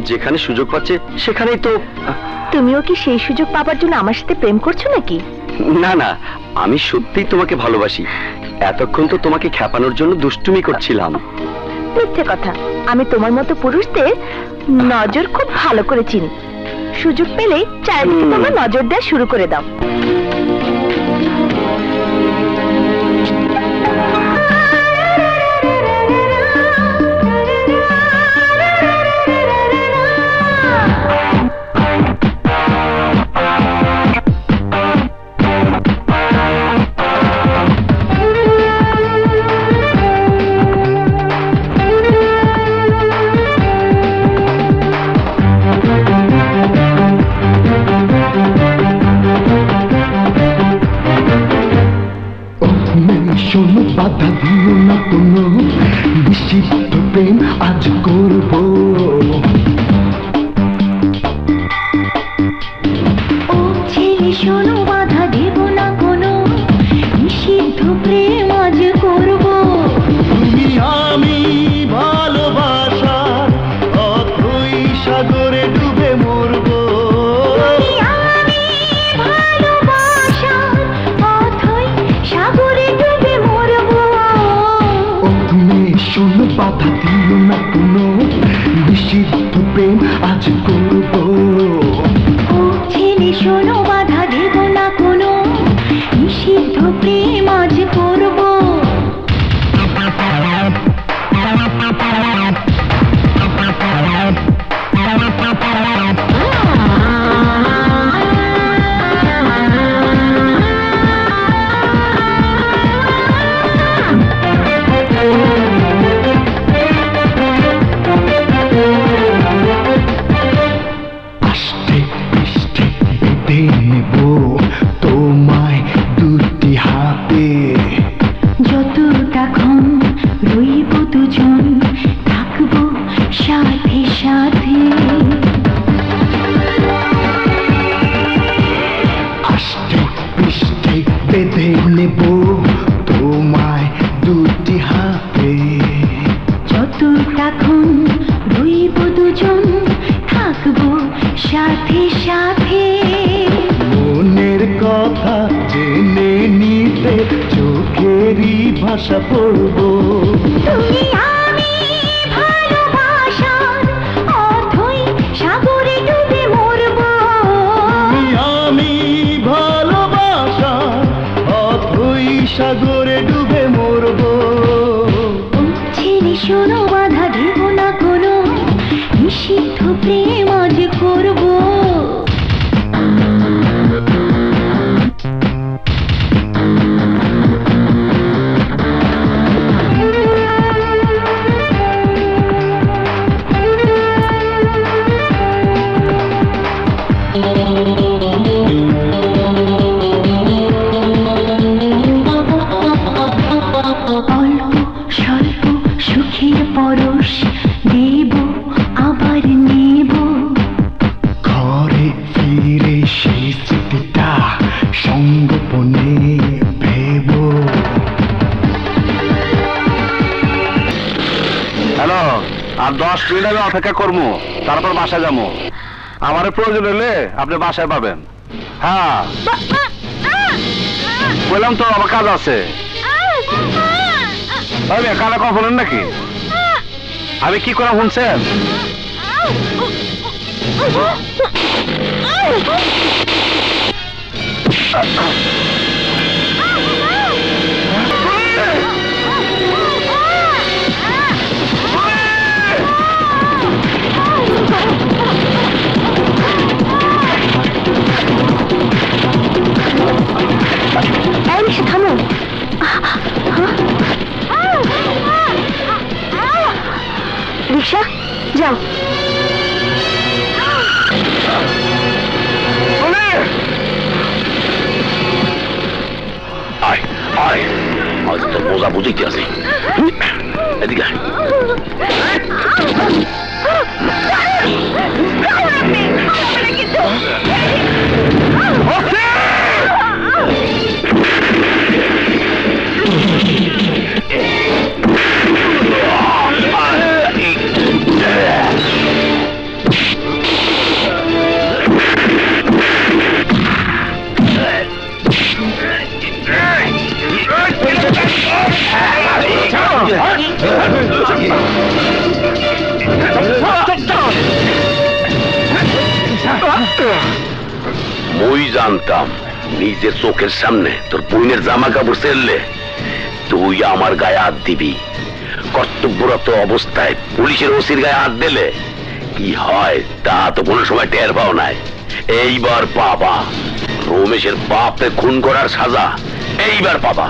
যেখানে সুযোগ পাচ্ছে সেখানেই তো। তুমিও কি সেই সুযোগ পাবার জন্য আমার সাথে প্রেম করছো নাকি? না না, আমি সত্যিই তোমাকে ভালোবাসি। এতক্ষণ তো তোমাকে খেপানোর জন্য দুষ্টুমি করছিলাম। মিথ্যে কথা। আমি তোমার মতো পুরুষদের নজর খুব ভালো করে চিনি। সুযোগ পেলেই চারিদিকে তোমার নজর দেওয়া শুরু করে দাও। শোনো, বাধা দিও না কোনো, বিচিত্র প্রেম আজ করব। ও ছেলে শোনো, বাধা দেব না কোনো, নিষিদ্ধ প্রেম আজ করব। তুমি আমি ভালোবাসার অথই সাগরে ডুবে মরব। তখন রইব দুজন, থাকবো সাথে সাথে। মনের কথা জেনে নিতে চোখেরই ভাষা পড়বো। তুমি আমি ভালোবাসার অথই সাগরে ডুবে মরবো। আমি ভালোবাসা অথই সাগরে ডুবে মরবো। ছেলে শোনো, বাধা দেব না কোনো, নিষিদ্ধ প্রেম আজ করবো। অল্প স্বল্প সুখের পরশ দেব, আবার নেব। ঘরে ফিরে সেই স্মৃতিটা সঙ্গোপনে ভেব। হ্যালো, আর 10 মিনিট আমি অপেক্ষা করবো, তারপর বাসায় যাবো। আমার প্রয়োজন হলে আপনি বাসায় পাবেন। হ্যাঁ বললাম তো, আমার কাজ আছে। কানে কখন নাকি আমি কি করে শুনছেন? থামো। রিক্সা যাও। আয় আয়, আজ তোর বোঝা বুঝিতে আছে। এদিকে আয়। মই জানতাম নিজের চোখের সামনে তোর বোনের জামা কাপড় ছেড়লে তুই আমার গায়ে হাত দিবি। কর্তব্যরত অবস্থায় পুলিশের ওসির গায়ে হাত দিলে কি হয় তা তো কোনো সময় টের পাও নাই। এইবার পাবা রমেশের বাপকে খুন করার সাজা, এইবার পাবা।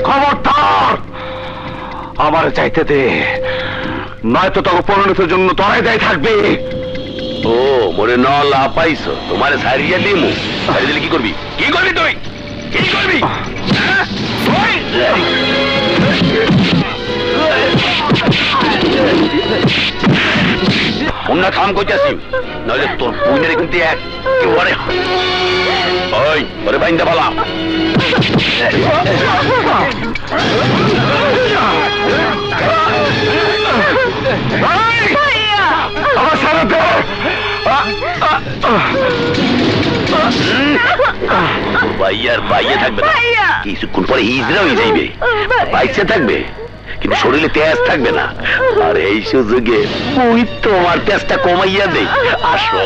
খবরদার আমার চাইতে দে, নয়তো তোকে পরিণতির জন্য তোরাই দায়ী থাকবে। ও মনে ন লাভ পাইছো, তোমারে সারিয়ে দিমু। সারিয়ে দিলে কি করবি? কি করবি তুই? কি করবি? অন্য কাম করতেছি, নইলে তোর পুইনের কিন্তু একেবারে। ওই ওরে বাইন্দা পালা। ভাইয়ার বাইয়ে থাকবে না, কিছুক্ষণ পরে হিজড়া হয়ে যাইবে। বাইচে থাকবে কিন্তু শরীরে তেজ থাকবে না। আর এই সুযোগে ওই তোমার তেজটা কমাইয়া দেই। আসো।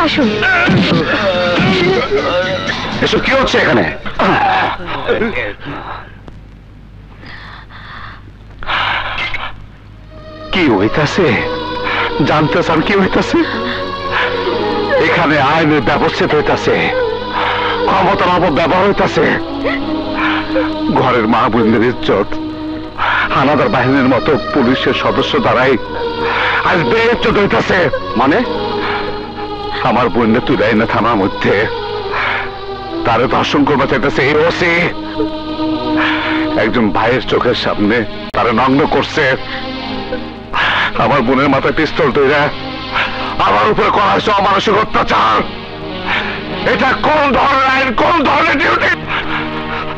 আসুন। এসব কি হচ্ছে এখানে? কি হইতাছে জানতে চান? কি হইতাছে এখানে? আইনের ব্যবস্থিত হইতাছে, ক্ষমতার অপব্যবহার হইতাছে। ঘরের মা বোনদের ইজ্জত হানাদার বাহিনীর মতো পুলিশের সদস্য দ্বারাই আজ বেচুত হইতেছে। মানে আমার বোনের তুই দেয় না থানার মধ্যে, তারে ধর্ষণ করবা চাইতেছে এই ওসি। একজন ভাইয়ের চোখের সামনে তারা নগ্ন করছে। আমার বোনের মাথায় পিস্তল তৈরা আমার উপরে করা হয়েছে অমানসিক অত্যাচার। এটা কোন ধরনের আইন, কোন ধরনের ডিউটি?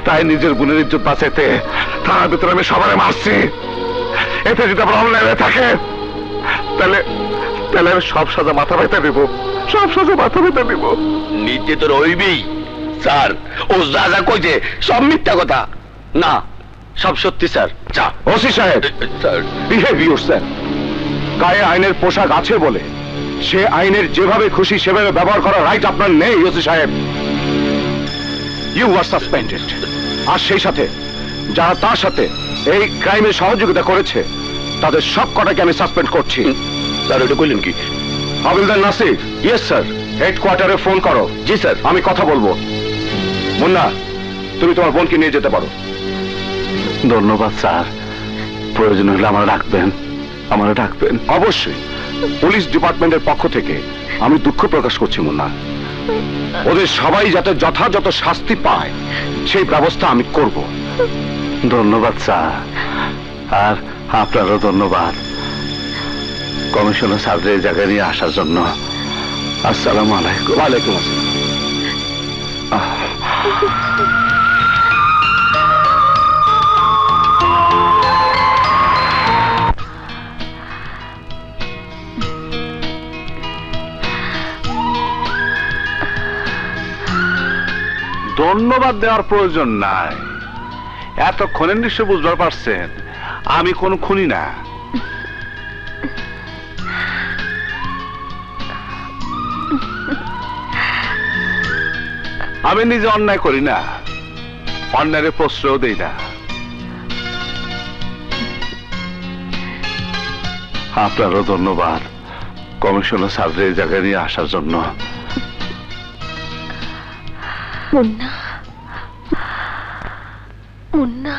তাই নিজের বোনের ইজ্জত বাঁচাইতে থানার ভিতরে আমি সবাই মারছি। এতে যদি আমার অন্যায় হয়ে থাকে তাহলে তাহলে আমি সব সাজা মাথা ব্যথা দিব, সব সাজা মাথা ব্যথা দিব। নিতে তো রইবি স্যার। ও যা যা কইছে সব মিথ্যা কথা না, সব সত্যি স্যার। যা ওসি সাহেব, স্যার বিহেভ ইয়োরসেলফ। গায়ে আইনের পোশাক আছে বলে সে আইনের যেভাবে খুশি সেভাবে ব্যবহার করার রাইট আপনার নেই ওসি সাহেব। You are suspended. আর সেই সাথে যারা তার সাথে এই ক্রাইমে সহযোগিতা করেছে তাদের সব কটাকে আমি সাসপেন্ড করছি। স্যার ওটা কইলেন কি? হাবিলদার নাসির। Yes sir. হেডকোয়ার্টারে ফোন করো। জি স্যার। আমি কথা বলবো। মুন্না, তুমি তোমার বোনকে নিয়ে যেতে পারো। ধন্যবাদ স্যার। প্রয়োজন হলে আমার ডাকবেন, আমার ডাকবেন। অবশ্যই। পুলিশ ডিপার্টমেন্টের পক্ষ থেকে আমি দুঃখ প্রকাশ করছি মুন্না। ওদের সবাই যাতে যথাযথ শাস্তি পায় সেই ব্যবস্থা আমি করব। ধন্যবাদ স্যার। আর আপনারও ধন্যবাদ কমিশনার স্যারের এই জায়গায় নিয়ে আসার জন্য। আসসালামু আলাইকুম। ওয়ালাইকুম আসসালাম। ধন্যবাদ দেওয়ার প্রয়োজন নাই। এতক্ষণে নিশ্চয় বুঝবার পারছেন আমি কোন খুনি না। আমি নিজে অন্যায় করি না, অন্যায়ের প্রশ্রয় দেই না। আপনারও ধন্যবাদ কমিশনার স্যারের এই জায়গায় নিয়ে আসার জন্য। মুন্না, মুন্না।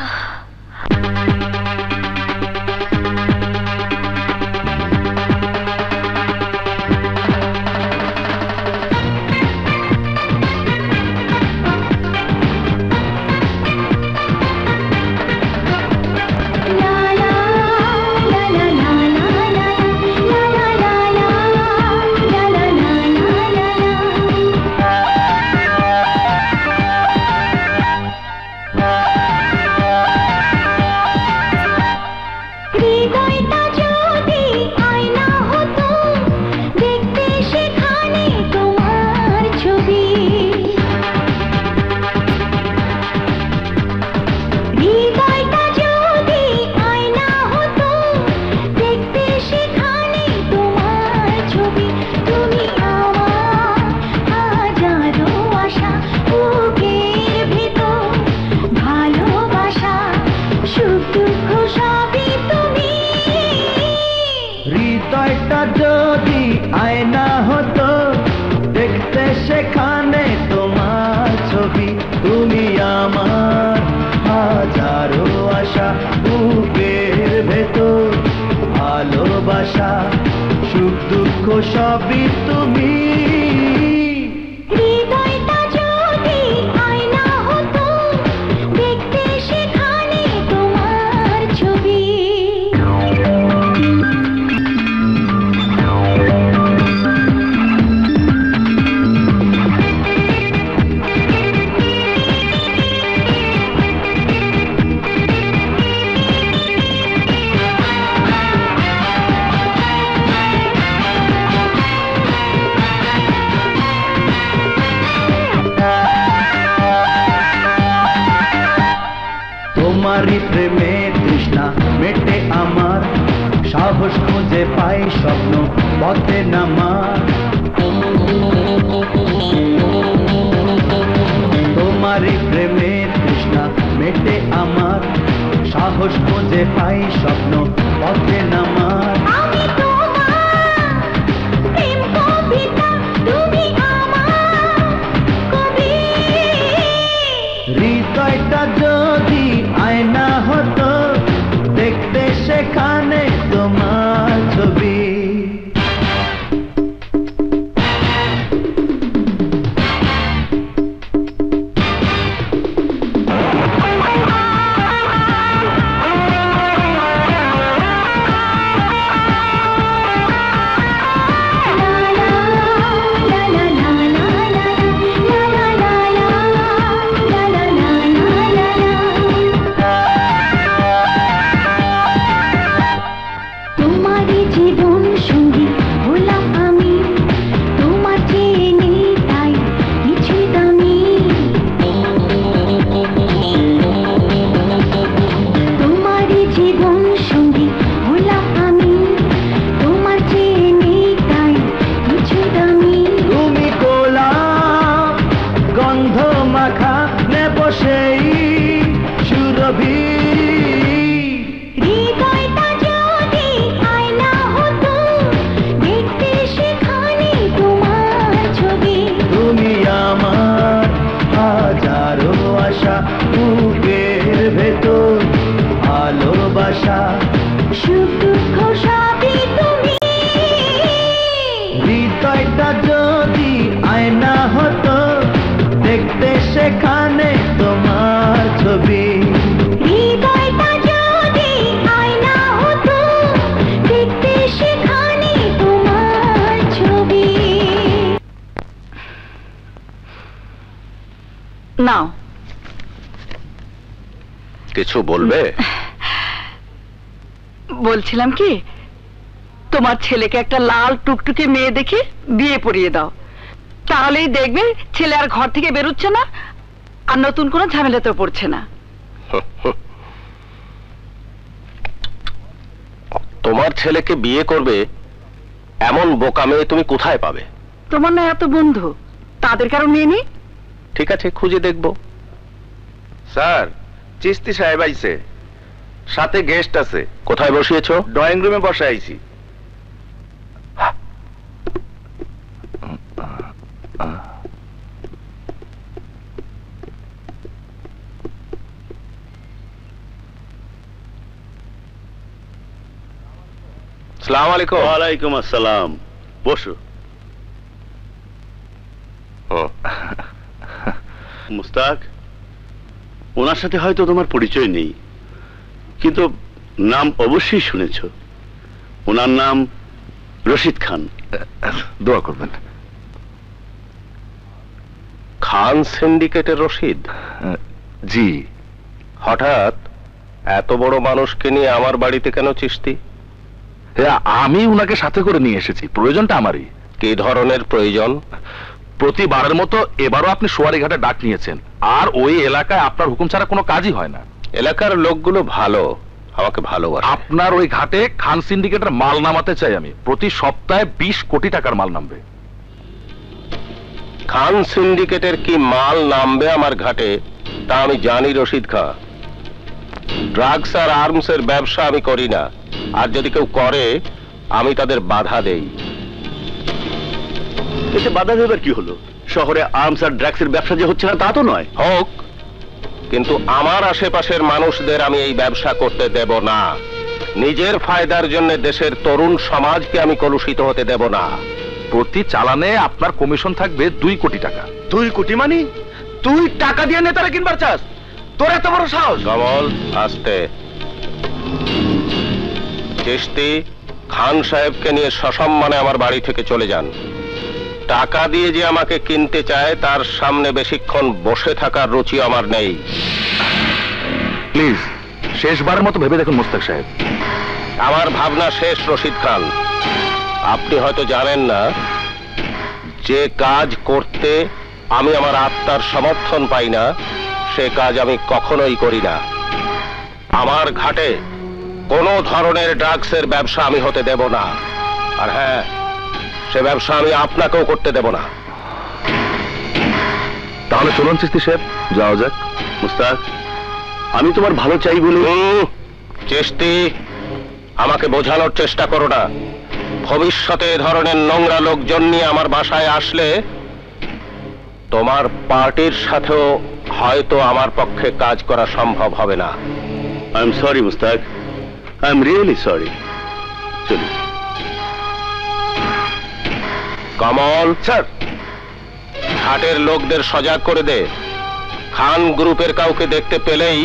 সবই তুমি। হৃদয়টা যদি আয়না হতো দেখতে সেখানে তোমার ছবি। তোমারই প্রেমে তৃষ্ণা মেটে আমার, সাহস খুঁজে পাই স্বপ্ন পথে নামার। তোমারই প্রেমে তৃষ্ণা মেটে আমার, সাহস খুঁজে পাই স্বপ্ন পথে নামার। আমি তোমার প্রেম কবিতা, তুমি আমার কবি। হৃদয়টা যদি আয়না হতো দেখতে সেখানে তোমার ছবি। সেখানে তোমার ছবি। হৃদয়টা যদি আয়না হতো, দেখতে সেখানে তোমার ছবি। নাও। কিছু বলবে? বলছিলাম কি, তোমার ছেলেকে একটা লাল টুকটুকে মেয়ে দেখে বিয়ে পড়িয়ে দাও, তাহলেই দেখবে ছেলে আর ঘর থেকে বেরোচ্ছে না, আর নতুন কোনো ঝামেলাতে পড়ছে না। তোমার ছেলেকে বিয়ে করবে এমন বোকা মেয়ে তুমি কোথায় পাবে? তোমার না এত বন্ধু, তাদের কারণ নিয়ে নি। ঠিক আছে, খুঁজে দেখবো। স্যার, চিস্তি সাহেব আইছে, সাথে গেস্ট আছে। কোথায় বসিয়েছো? ড্রয়িং রুমে বসে আইছি। আসসালামু আলাইকুম। ওয়ালাইকুম আসসালাম, বসো। মুস্তাক, ওনার সাথে হয়তো তোমার পরিচয় নেই, কিন্তু নাম অবশ্যই শুনেছ। ওনার নাম রশিদ খান। দোয়া করবেন। খান সিন্ডিকেটের রশিদ? জি। হঠাৎ এত বড় মানুষকে নিয়ে আমার বাড়িতে কেন চিস্তি? আমি উনাকে সাথে করে নিয়ে এসেছি, প্রয়োজনটা আমারই। কি ধরনের প্রয়োজন? প্রতিবারের মতো এবারও আপনি সোয়ারিঘাটে ডাক নিয়েছেন, আর ওই এলাকায় আপনার হুকুম ছাড়া কোনো কাজই হয় না। এলাকার লোকগুলো ভালো, আমাকে ভালোবাসে। আপনার ওই ঘাটে খান সিন্ডিকেটের মাল নামাতে চাই আমি। প্রতি সপ্তাহে 20 কোটি টাকার মাল নামবে। খান সিন্ডিকেটের কি মাল নামবে আমার ঘাটে তা আমি জানি রশিদ খাঁ। ড্রাগস আর আর্মস এর ব্যবসা আমি করি না, আর যদি কেউ করে আমি তাদের বাধা দেই। এতে বাধা দেবার কি হলো? শহরে আর্মস আর ড্রাগসের ব্যবসা যে হচ্ছে না তা তো নয়। হোক, কিন্তু আমার আশেপাশের মানুষদের আমি এই ব্যবসা করতে দেব না। নিজের ফায়দার জন্য দেশের তরুণ সমাজকে আমি কলুষিত হতে দেব না। প্রতি চালানে আপনার কমিশন থাকবে 2 কোটি টাকা। 2 কোটি মানে? তুই টাকা দিয়ে নেতারা কিনবার চাস? তোর এত বড় সাহস? কমল, আস্তে। চিশতি, খান সাহেবকে নিয়ে সসম্মানে আমার বাড়ি থেকে চলে যান। টাকা দিয়ে যে আমাকে কিনতে চায় তার সামনে বেশিক্ষণ বসে থাকার রুচি আমার নেই। প্লিজ, শেষবারের মতো ভেবে দেখুন মুস্তাক সাহেব। আমার ভাবনা শেষ রশিদ খান। আপনি হয়তো জানেন না, যে কাজ করতে আমি আমার আত্মার সমর্থন পাই না সে কাজ আমি কখনোই করি না। আমার ঘাটে কোনো ধরনের ড্রাগসের ব্যবসা আমি হতে দেব না। আর হ্যাঁ, সে ব্যবসা আমি আপনাকেও করতে দেব না। তাহলে চলুন চিস্তি সাহেব, যাওয়া যাক। মুস্তাক, আমি তোমার ভালো চাই বলে। চিশতি, আমাকে বোঝানোর চেষ্টা করো না। ভবিষ্যতে এ ধরনের নোংরা লোকজন নিয়ে আমার বাসায় আসলে তোমার পার্টির সাথেও হয়তো আমার পক্ষে কাজ করা সম্ভব হবে না। I am sorry Mustaq, I am really sorry. চলুন। কমল স্যার, ঘাটের লোকদের সজাগ করে দে। খান গ্রুপের কাউকে দেখতে পেলেই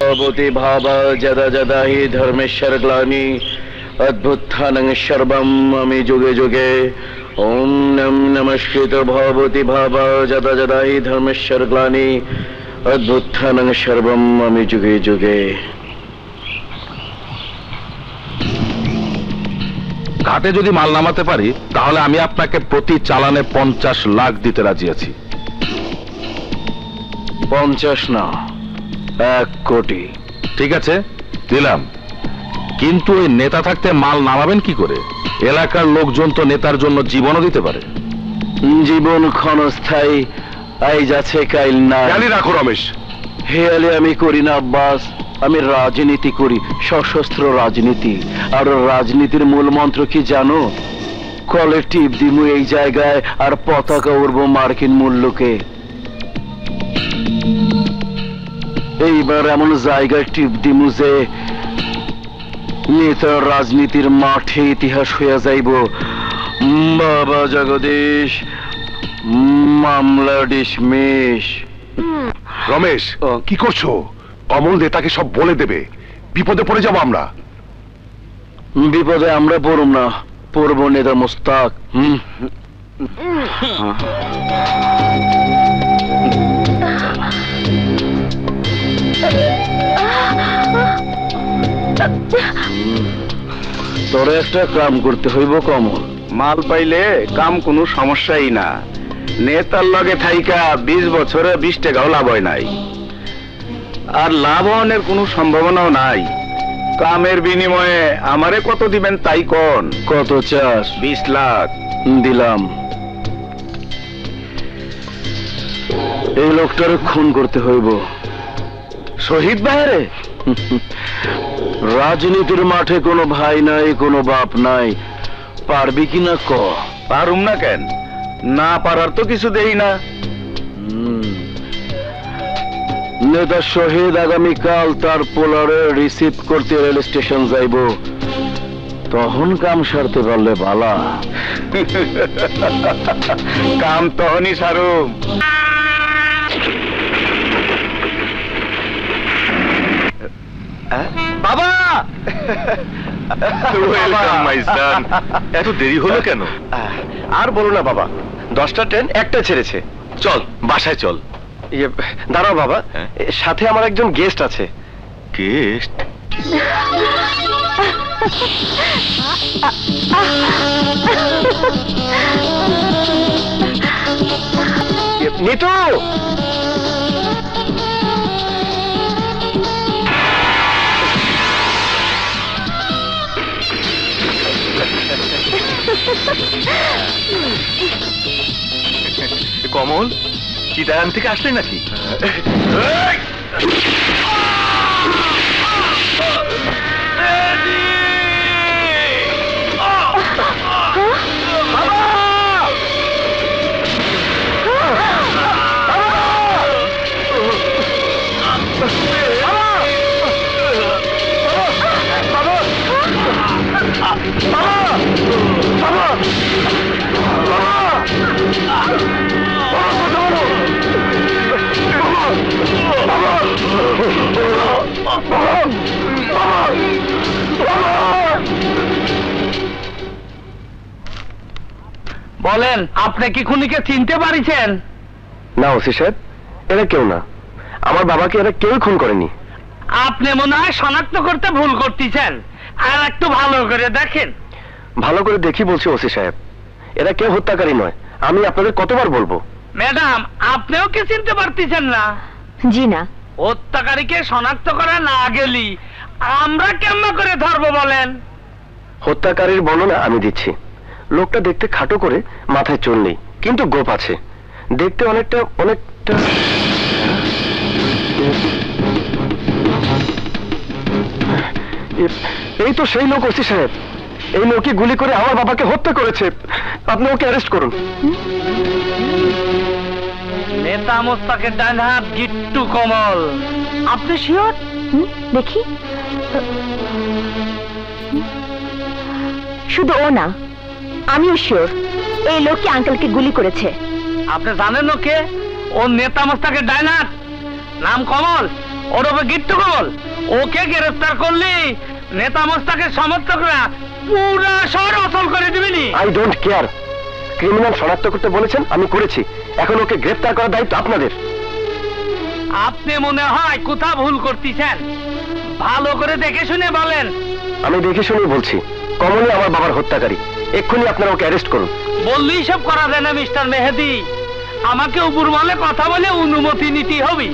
ভবতি ভাবা যদা যদা হি ধর্মেশ্বর গ্লানি অদ্ভুত্থানং সর্বম আমি যুগে যুগে ওম নম নমস্কৃত ভবতি ভাবা যদা যদা হি ধর্মেশ্বর গ্লানি অদ্ভুত্থানং সর্বম আমি যুগে যুগে। ঘাটে যদি মাল নামাতে পারি তাহলে আমি আপনাকে প্রতি চালানে 50 লাখ দিতে রাজি আছি। 50 না, 1 কোটি। ঠিক আছে, দিলাম। কিন্তু ওই নেতা থাকতে মাল নামাবেন কি করে? এলাকার লোকজন তো নেতার জন্য জীবনও দিতে পারে। জীবন ক্ষণস্থায়ী, আইজ আছে কাইল না। জানি রাখো রমেশ। হেয়ালে আমি করি না আব্বাস, আমি রাজনীতি করি, সশস্ত্র রাজনীতি। আর রাজনীতির মূল মন্ত্র কি জানো? কলেকটিভ দিমু এই জায়গায়, আর পতাকা উড়বো মার্কিন মূল্যকে। এইবার এমন জায়গায় টিপ দিমু যে নেতা রাজনীতির মাঠে ইতিহাস হইয়া যাইব। বাবা জগদীশ, মামলা ডিসমিস। রমেশ কি করছো? কমল নেতাকে সব বলে দেবে, বিপদে পড়ে যাবো আমরা। বিপদে আমরা পড়ব না, পড়ব নেতা মোস্তাক। তোরে একটা কাম করতে হইব কমল। মাল পাইলে কাম কোনো সমস্যাই না। নেতার লগে থাইকা 20 বছরে 20 টাকাও লাভ হয় নাই, আর লাভ হওয়ার কোনো সম্ভাবনাও নাই। কামের বিনিময়ে আমারে কত দিবেন তাই কোন? কত চাস? 20 লাখ দিলাম। এই লোকটারে খুন করতে হইব। শহীদ ভাইরে? রাজনীতির মাঠে কোনো ভাই নাই, কোনো বাপ নাই। পারবি কিনা ক? পারুম না কেন? না পারার তো কিছু দেই না। নেতা শহীদ আগামীকাল তার পোলারে রিসিভ করতে রেল স্টেশন যাইব, তখন কাম সারতে পারলে বালা। কাম তখনই সারুম। বাবা, এত দেরি হলো কেন? আর বলো না বাবা, 10টা ট্রেন একটা ছেড়েছে। চল বাসায় চল। দাঁড়াও বাবা, হ্যাঁ? সাথে আমার একজন গেস্ট আছে। গেস্ট? নিতু, কমল চিটাগাং থেকে আসলে নাকি? বলেন, আপনি কি খুনিকে চিনতে পারিছেন? না ওসি সাহেব, এরা কেউ না। আমার বাবাকে এরা কেউ খুন করেনি। আপনি মনে হয় শনাক্ত করতে ভুল করতেছেন, আর একটু ভালো করে দেখেন। ভালো করে দেখি বলছি ওসি সাহেব, এরা কেউ হত্যাকারী নয়। আমি আপনাদের কতবার বলবো? ম্যাডাম, আপনিও কি চিনতে পারতেছেন না? জি না। হত্যাকারীকে শনাক্ত করা না গেলি আমরা কেমন করে ধরবো বলেন? হত্যাকারীর বর্ণনা আমি দিচ্ছি। লোকটা দেখতে খাটো করে, মাথায় চুল নেই, কিন্তু গোপ আছে। দেখতে অনেকটা এই তো সেই লোক ওসি সাহেব। এই লোকই গুলি করে আমার বাবাকে হত্যা করেছে। আপনি ওকে অ্যারেস্ট করুন। নেতা মোস্তাকের ডান হাত গিট্টু কমল। আপনি শিওর? দেখি। শুধু ও না, আমিও শিওর এই লোকটি আঙ্কেলকে গুলি করেছে। আপনি জানেন ওকে? ও নেতা মোস্তাকের ডান হাত, নাম কমল, ওর ওপর গিট্টু কমল। ওকে গ্রেফতার করলি নেতা মোস্তাকের সমর্থকরা পুরা শহর অচল করে দিবেনি। I don't care. ক্রিমিনাল শনাক্ত করতে বলেছেন, আমি করেছি। এখন ওকে গ্রেফতার করার দায়িত্ব আপনাদের। আপনি মনে হয় কোথাও ভুল করতেছেন, ভালো করে দেখে শুনে বলেন। আমি দেখে শুনে বলছি, কমলই আমার বাবার হত্যাকারী। এক্ষুনি আপনারা ওকে অ্যারেস্ট করুন। বললেই সব করা যায় না মিস্টার মেহেদি। আমাকে উপর বলে কথা বলে অনুমতি নিতে হবে।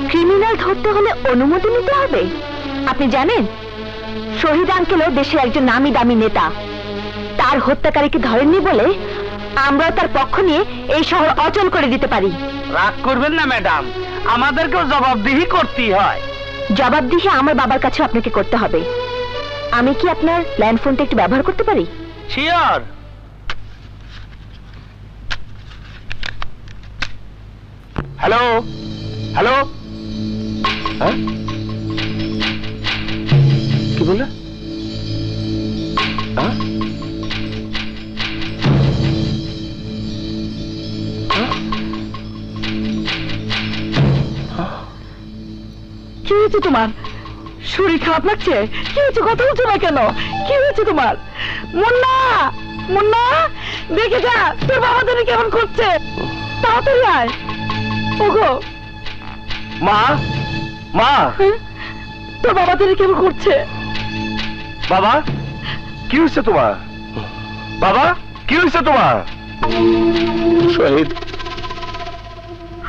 ক্রিমিনাল ধরতে হলে অনুমতি নিতে হবে? আপনি জানেন, শহীদ আঙ্কেলও দেশের একজন নামি দামি নেতা। তার হত্যাকারীকে ধরেননি বলে আমরাও তার পক্ষ নিয়ে এই শহর অচল করে দিতে পারি। রাগ করবেন না ম্যাডাম, আমাদেরকেও জবাবদিহি করতেই হয়। জবাবদিহি আমার বাবার কাছে আপনাকে করতে হবে। আমি কি আপনার ল্যান্ড ফোনটা একটু ব্যবহার করতে পারি? শিওর। হ্যালো হ্যালো, হ্যাঁ কি বললে? হ্যাঁ হয়েছে তোমার? শরীর খারাপ লাগছে? কি হয়েছে? কথা বলছো না কেন? কি হয়েছে তোমার? মুন্না, মুন্না, দেখে যা তোর বাবা জানি কেমন করছে। তাড়াতাড়ি আয়। ওগো মা, মা, তোর বাবা জানি কেমন করছে। বাবা কি হয়েছে তোমার? বাবা কি হয়েছে তোমার? শহীদ,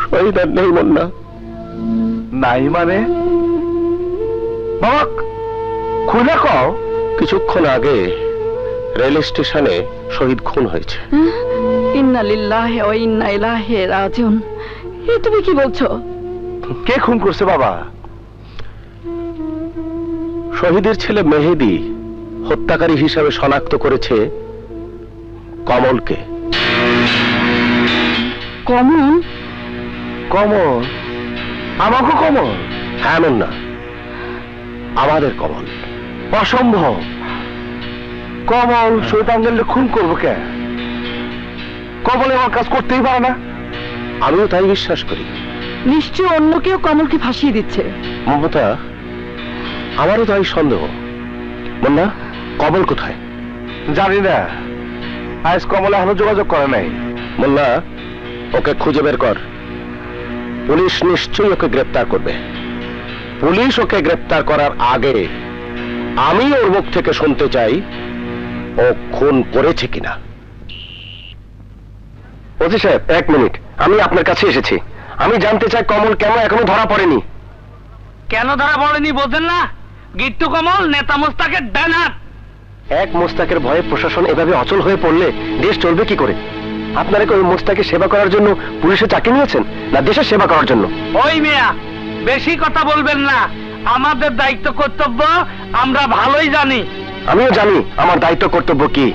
শহীদ আর নেই মুন্না। নাই মানে? বাবা খুলে কও। কিছুক্ষণ আগে রেল স্টেশনে শহীদ খুন হয়েছে। ইন্না লিল্লাহি ওয়া ইন্না ইলাইহি রাজিউন। এ তুমি কি বলছো? কে খুন করছে বাবা? শহীদের ছেলে মেহেদী হত্যাকারী হিসাবে শনাক্ত করেছে কমলকে। কমল? কমল? আমাকে কমল? হ্যাঁ মুন্না, আমাদের কমল। অসম্ভব। কমল শহীদ আঙ্কেলকে খুন করবো কে? কমল আমার কাজ করতেই পারে না। আমিও তাই বিশ্বাস করি। নিশ্চয় অন্য কেউ কমলকে ফাঁসিয়ে দিচ্ছে। মমতা, আমারও তাই সন্দেহ। মুন্না, কমল কোথায়? জানি না, আজ কমল এখনো যোগাযোগ করে নাই। মুন্না, ওকে খুঁজে বের কর। পুলিশ নিশ্চয়ই ওকে গ্রেপ্তার করবে। পুলিশ ওকে গ্রেপ্তার করার আগে আমি ওর মুখ থেকে শুনতে চাই ও খুন করেছে কিনা। ওসি সাহেব, এক মিনিট, আমি আপনার কাছে এসেছি। আমি জানতে চাই কমল কেন এখনো ধরা পড়েনি। কেন ধরা পড়েনি বোঝেন না? গিট্টু কমল নেতা মোস্তাকের ডান হাত। এক মোস্তাকের ভয়ে প্রশাসন এভাবে অচল হয়ে পড়লে দেশ চলবে কি করে? আপনারা কি ওই মোস্তাকে সেবা করার জন্য পুলিশে চাকরি নিয়েছেন, না দেশের সেবা করার জন্য? ওই মিয়া, বেশি কথা বলবেন না। আমাদের দায়িত্ব কর্তব্য আমরা ভালোই জানি। আমিও জানি আমার দায়িত্ব কর্তব্য কি।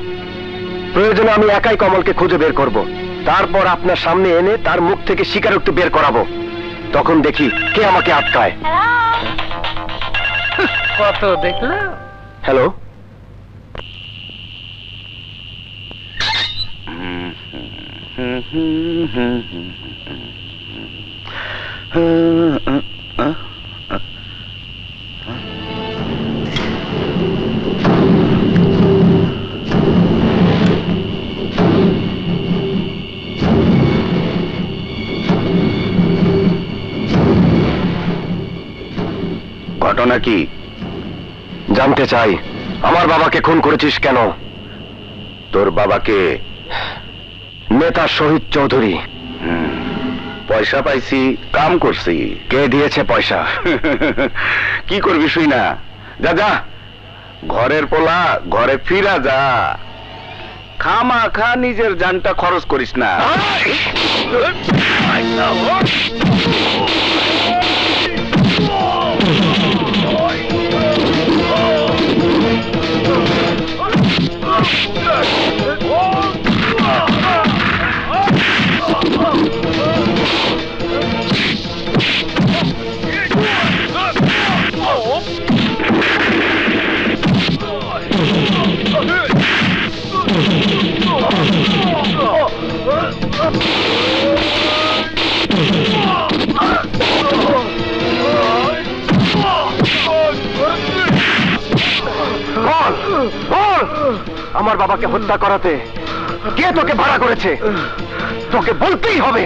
প্রয়োজনে আমি একাই কমলকে খুঁজে বের করব, তারপর আপনার সামনে এনে তার মুখ থেকে স্বীকারোক্তি বের করাবো। তখন দেখি কে আমাকে আটকায়। কত দেখলো? হ্যালো, ঘটনা কি জানতে চাই। আমার বাবাকে খুন করেছিস কেন? তোর বাবাকে? নেতা শহীদ চৌধুরী। পয়সা পাইছি, কাম করছি। কে দিয়েছে পয়সা? কি করবি শুই না? যা যা, ঘরের পোলা ঘরে ফিরা যা। খামা খা নিজের জানটা খরচ করিস না। আমার বাবাকে হত্যা করাতে কে তোকে ভাড়া করেছে? তোকে বলতেই হবে।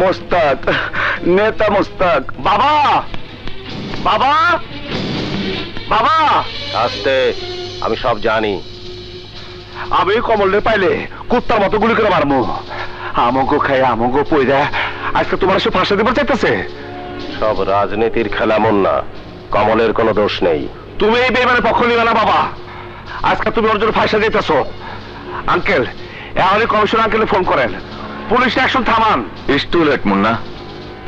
মোস্তাক, নেতা মোস্তাক। বাবা, বাবা, বাবা। আস্তে, আমি সব জানি। আমি কমলের পাইলে কুত্তার মতো গুলি করে মারমু। আমগো খাই আমগো পয়দা আজকে তোমার সে ফাঁসা দিবার চাইতেছে। সব রাজনীতির খেলা মুন্না, কমলের কোনো দোষ নেই। তুমি এই বেইমানের পক্ষ নিবে না বাবা। আজকে তুমি ওর জন্য ফাঁসা দিতেছো। আঙ্কেল, এখনই কমিশনার আঙ্কেলে ফোন করেন, পুলিশ অ্যাকশন থামান। It's too late Munna,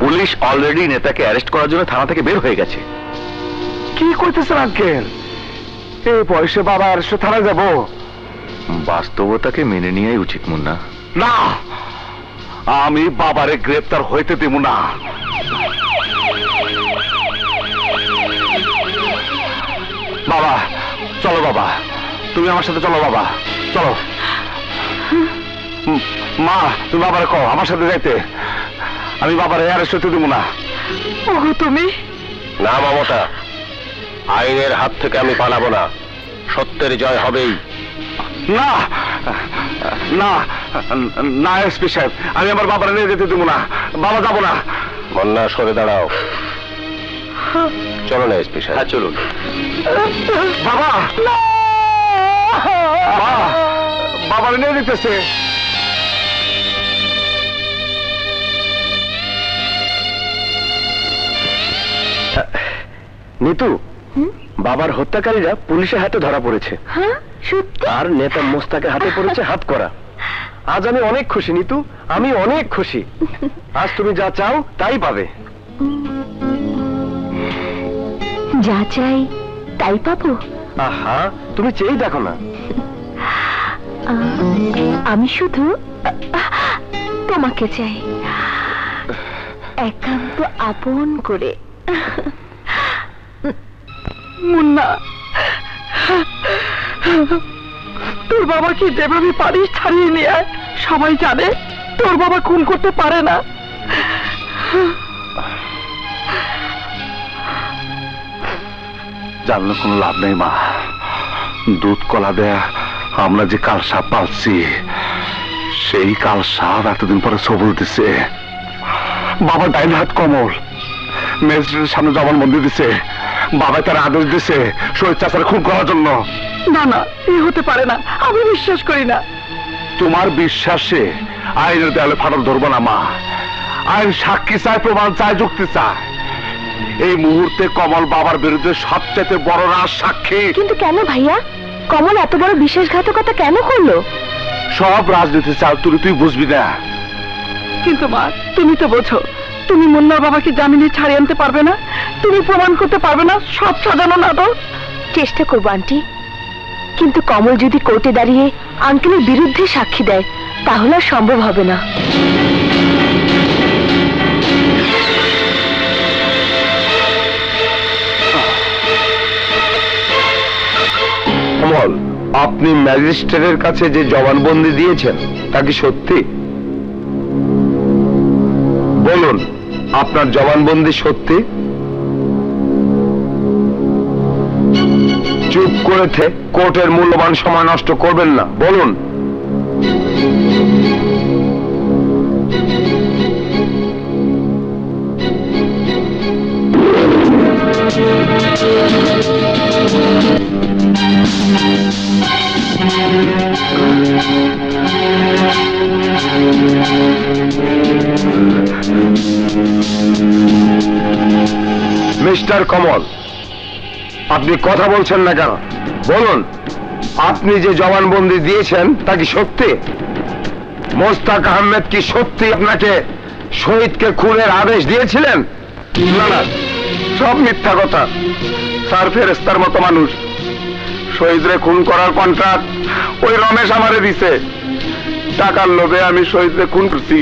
police already নেতাকে অ্যারেস্ট করার জন্য থানা থেকে বের হয়ে গেছে। কি কইতেছেন আঙ্কেল? এই বয়সে বাবা অ্যারেস্ট থানায় যাব? বাস্তবতাকে মেনে নেওয়াই উচিত মুন্না। না, আমি বাবারে গ্রেপ্তার হইতে দেব না। বাবা চলো, বাবা তুমি আমার সাথে চলো। বাবা চলো। মা, তুমি বাবারে কও আমার সাথে যাইতে। আমি বাবারে অ্যারেস্ট হতে দেব না। ওগো তুমি না মমতা, আইনের হাত থেকে আমি পালাবো না, সত্যের জয় হবেই। না না না এসপি সাহেব, আমি আমার বাবার নিয়ে যেতে দেবো না। বাবা, যাবো না। মন্না, সরে দাঁড়াও। চলো না এসপি সাহেব। হ্যাঁ চলুন। বাবা, বাবার নিয়ে যেতেছে। নিতু, বাবার হত্যাকারীরা পুলিশের হাতে ধরা পড়েছে। হ্যাঁ সত্যি? আর নেতা মোস্তাকের হাতে পড়েছে হাত করা। আজ আমি অনেক খুশি নিতু, আমি অনেক খুশি। আজ তুমি যা চাও তাই পাবে। যা চাই তাই পাবো? আহা, তুমি চেয়েই দেখো না। আমি শুধু তোমাকে চাই, একান্ত আপন করে। মুন্না, তোর বাবাকে যেভাবে পারিস ছাড়িয়ে নিয়ে আয়। সবাই জানে তোর বাবা খুন করতে পারে না। জানলে কোনো লাভ নেই মা। দুধ কলা দেয়া আমরা যে কাল সাপ পালছি, সেই কাল সাপ এতদিন পরে সবল দিছে। বাবা ডাইন হাত কমল ম্যাজিস্ট্রেটের সামনে জবানবন্দি দিছে। বাবা তার আদেশ দিছে শহীদ চাচার খুন করার জন্য। না না, এ হতে পারে না, আমি বিশ্বাস করি না। তোমার বিশ্বাসে আইনের দেয়ালে ফাটল ধরবো না মা। আইন সাক্ষী চায়, প্রমাণ চায়, যুক্তি চায়। এই মুহূর্তে কমল বাবার বিরুদ্ধে সবচেয়ে বড় রাজ সাক্ষী। কিন্তু কেন ভাইয়া? কমল এত বড় বিশ্বাসঘাতকতা কেন করলো? সব রাজনীতি চাল তুই বুঝবি না। কিন্তু মা, তুমি তো বোঝো, তুমি মুন্নার বাবাকে জামিনে ছাড়িয়ে আনতে পারবে না। তুমি প্রমাণ করতে পারবে না সব সাজানো নাটক। চেষ্টা করবো আন্টি, কিন্তু কমল যদি কোর্টে দাঁড়িয়ে আঙ্কেলের বিরুদ্ধে সাক্ষী দেয় তাহলে আর সম্ভব হবে না। কমল, আপনি ম্যাজিস্ট্রেটের কাছে যে জবানবন্দি দিয়েছেন তা কি সত্যি? বলুন, আপনার জবানবন্দি সত্যি? চুপ করে কোর্টের মূল্যবান সময় নষ্ট করবেন না, বলুন। মিস্টার কমল, আপনি কথা বলছেন না কেন? বলুন, আপনি যে জবানবন্দি দিয়েছেন তা কি সত্যি? মোস্তাক আহমেদ কি সত্যি আপনাকে শহীদকে খুনের আদেশ দিয়েছিলেন? না না, সব মিথ্যা কথা। স্যার ফেরেস্তার মতো মানুষ। শহীদরে খুন করার কন্ট্রাক্ট ওই রমেশ আমারে দিছে। টাকার লোভে আমি শহীদরে খুন করছি।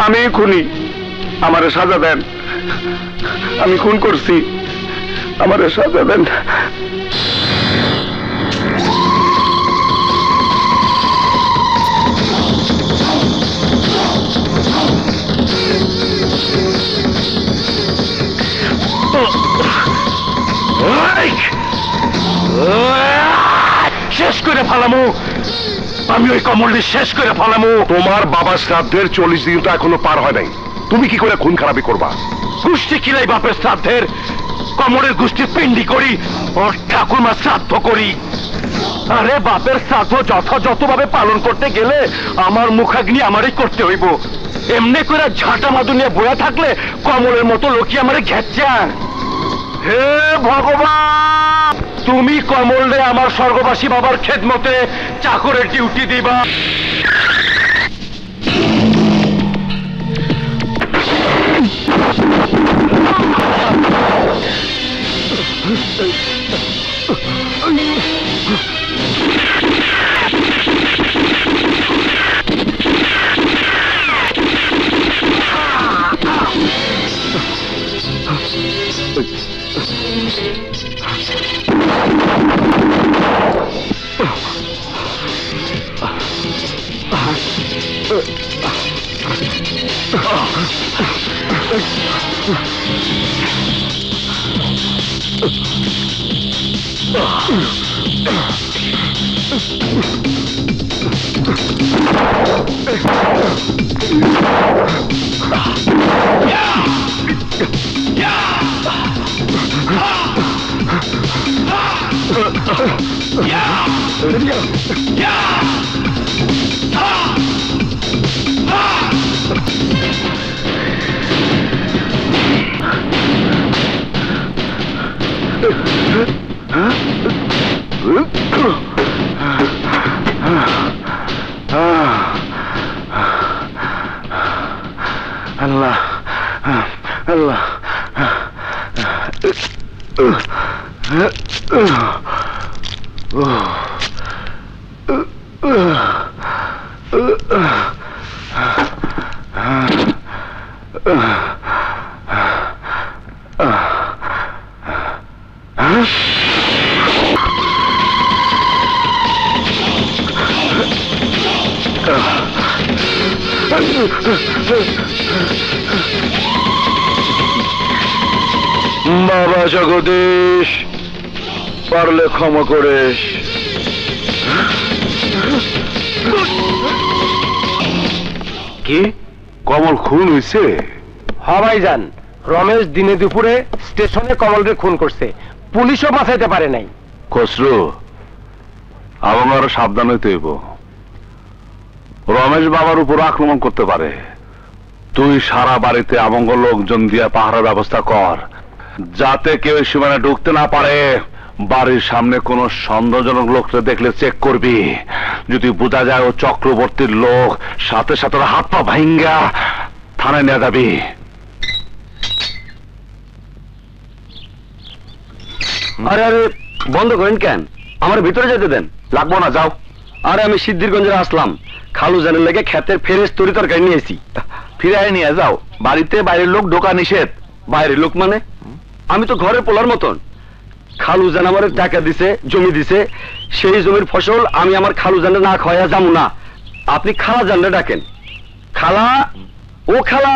আমি খুনি, আমারে সাজা দেন। আমি খুন করছি, আমারে সাজা দেন। শেষ করে ফেলামু আমি, ওই কমলটি শেষ করে ফেলামু। তোমার বাবার শ্রাদ্ধের 40 দিন তো এখনো পার হয় নাই, তুমি কি করে খুন খারাপি করবা? গোষ্ঠী কিলাই বাপের শ্রাদ্ধের, কমলের গোষ্ঠী পিন্ডি করি, ওর ঠাকুরমার শ্রাদ্ধ করি। আরে বাপের শ্রাদ্ধ যথাযথভাবে পালন করতে গেলে আমার মুখাগ্নি আমারই করতে হইব। এমনি করে ঝাঁটা মাদু নিয়ে বয়া থাকলে কমলের মতো লোকই আমারে ঘেচ্ছান। হে ভগবান, তুমি কমলরে আমার স্বর্গবাসী বাবার খেদমতে চাকরের ডিউটি দিবা। আল্লাহ আল্লাহ বাবা জগদীশ, পারলে ক্ষমা করিস। কি কমল খুন হইছে? হবাই যান, রমেশ দিনে দুপুরে স্টেশনে কমলকে খুন করছে, পুলিশও বাঁচাইতে পারে নাই। খসরু, আরো সাবধান হইতে হইব। রমেশ বাবার উপর আক্রমণ করতে পারে। তুই সারা বাড়িতে আমঙ্গল লোকজন দিয়া পাহারার ব্যবস্থা কর, যাতে কেউ সীমানা ঢুকতে না পারে। বাড়ির সামনে কোন সন্দেহজনক লোককে দেখলে চেক করবি। যদি বোঝা যায় ও চক্রবর্তীর লোক, সাথে সাথে হাত পা ভাঙ্গা থানায় নিয়ে যাবি। আরে আরে বন্ধ করেন কেন? আমার ভিতরে যেতে দেন। লাগবো না, যাও। আরে আমি সিদ্ধিরগঞ্জে আসলাম, খালু জানের লেগে ক্ষেতের ফেরেস তরি তরকারি নিয়েছি। ফিরে নিয়ে যাও, বাড়িতে বাইরের লোক ঢোকা নিষেধ। বাইরের লোক মানে? আমি তো ঘরের পোলার মতন। খালু জান আমার টাকা দিছে, জমি দিছে, সেই জমির ফসল আমি আমার খালু জানে না খাওয়া যাবো না। আপনি খালা জানলে ডাকেন। খালা, ও খালা,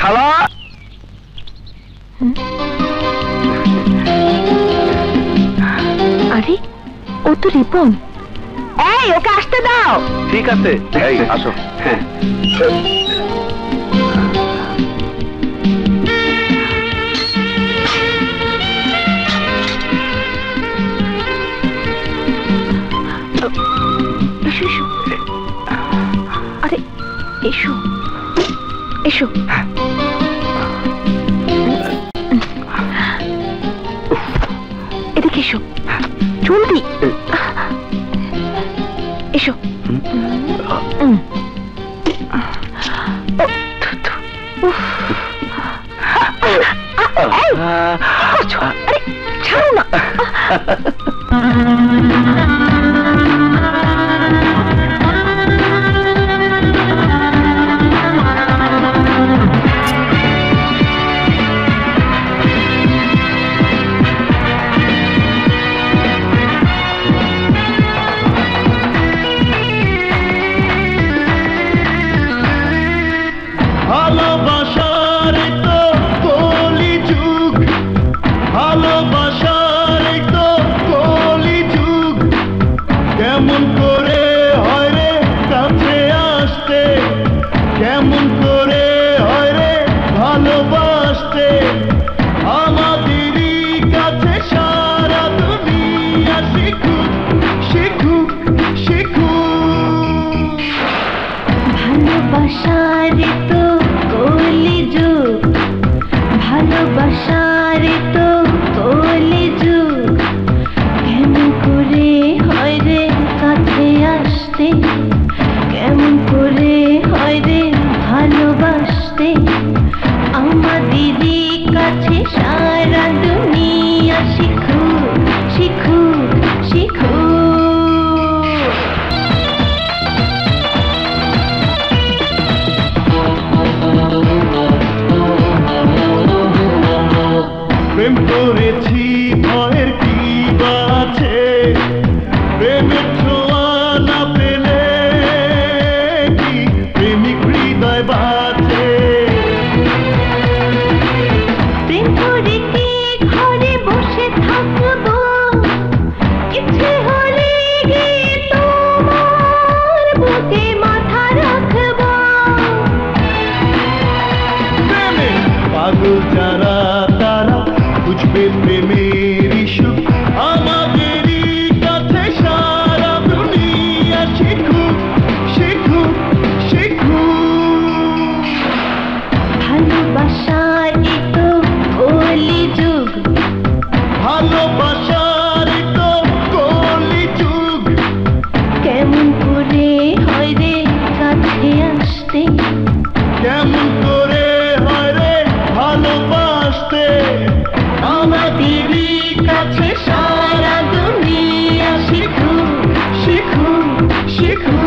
খালা। আরে ও তো রিপন। এই ওকে আসতে দাও। ঠিক আছে, এই আসো। হ্যাঁ এসো এসো। আরে এসো এসো। এদিকে এসো, জলদি এসো। আরে ছাড়ো না। ভালোবাসার তো কলি যুগ, ভালোবাসার তো কলি যুগ। কেমন করে হয় রে কাছে আসতে, কেমন করে হয় রে ভালোবাসতে। আমাদেরই কাছে সারা দুনিয়া শিখুক, শিখুক, শিখুক। ভালোবাসার তো কলি যুগ, ভালোবাসার তো কলি যুগ। কেমন করে হয় রে কাছে আসতে, কেমন করে হয় রে ভালোবাসতে। আমাদেরই কাছে সারা দুনিয়া শিখুক, শিখুক, শিখুক। প্রেম করেছি ভয়ের কি বা আছে, প্রেমের ছোঁয়া না পেলে কি প্রেমিক হৃদয় বাঁচে। প্রেম করে কেমন করে হয় রে ভালোবাসতে আমাদেরই কাছে সারা দুনিয়া শিখু শিখু শিখু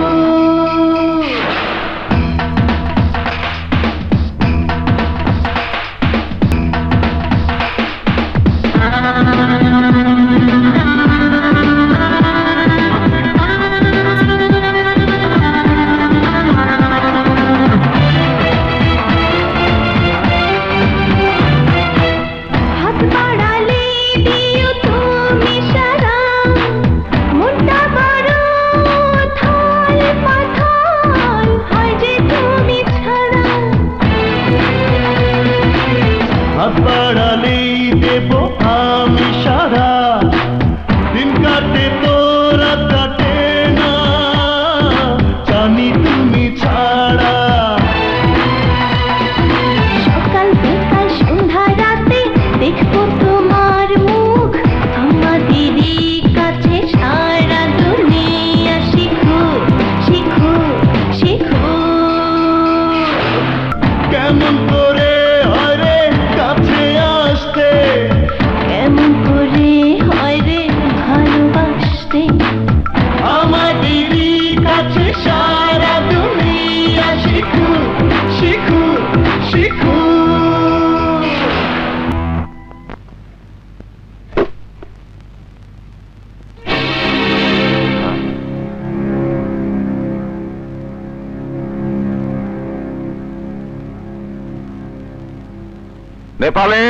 নেপালে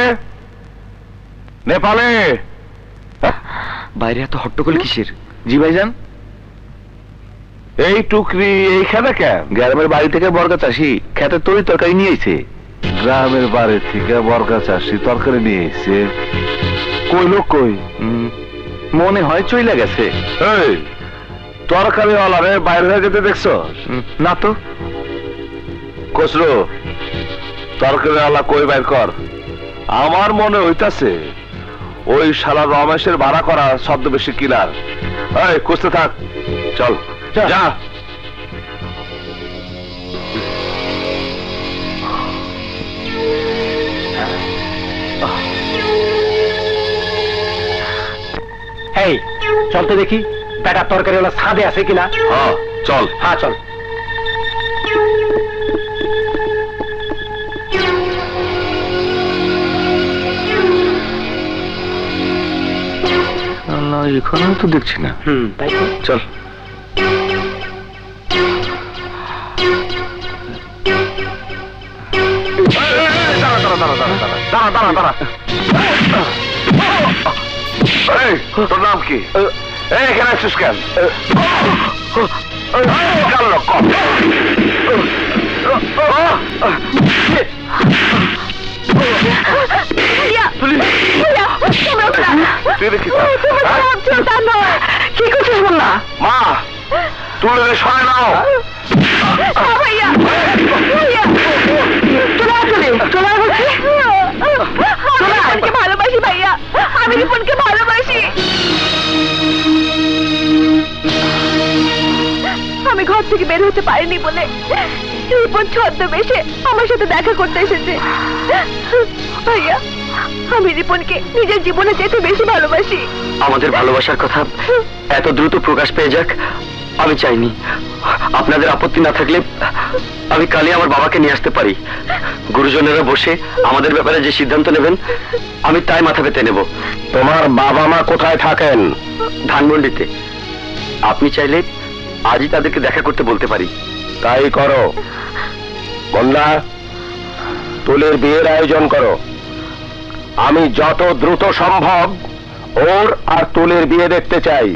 নেপালে বাইরে এত হট্টগোল কিসের? জি ভাইজান। এই টুকরি এইখানে কেন? গ্রামের বাড়ি থেকে বর্গা চাষি খেতের তরি তরকারি নিয়ে এসে। গ্রামের বাড়ি থেকে বর্গা চাষি তরকারি নিয়ে এসে? কই লোক কই? মনে হয় চইলা গেছে। এই তরকারি ওয়ালারে বাইরে হয়ে যেতে দেখছো? না তো। খসরু তরকারি ওয়ালা কই বাইর কর। আমার মনে হইতাছে ওই শালা রমেশের ভাড়া করা ছদ্মবেশী কিলার। এই খুঁজতে থাক, চল যা। এই চল তো দেখি বেটার তরকারি ওলা ছাদে আছে কিনা। হ্যাঁ চল। হ্যাঁ চল। এখানেও তো দেখছি না। তাই তো। চল। তোর নাম কি? এখানে আসছিস কেন? কি করছিস বললা? মা তুলে সয় নাও। ভালোবাসি ভাইয়া, আমি রিপনকে ভালোবাসি। আমি ঘর থেকে বের হতে পারিনি বলে রিপন ছদ্মবেশে আমার সাথে দেখা করতে এসেছে। ভাইয়া আমি রিপনকে নিজের জীবনে যেতে বেশি ভালোবাসি। আমাদের ভালোবাসার কথা এত দ্রুত প্রকাশ পেয়ে যাক আমি চাইনি। আপনাদের আপত্তি না থাকলে আমি কালই আমার বাবাকে নিয়ে আসতে পারি। গুরুজনেরা বসে আমাদের ব্যাপারে যে সিদ্ধান্ত নেবেন আমি তাই মাথা পেতে নেব। তোমার বাবা মা কোথায় থাকেন? ধানমন্ডিতে। আপনি চাইলে আজই তাদেরকে দেখা করতে বলতে পারি। তাই করো। বন্যা তুলের বিয়ের আয়োজন করো। আমি যত দ্রুত সম্ভব ওর আর তুলের বিয়ে দেখতে চাই।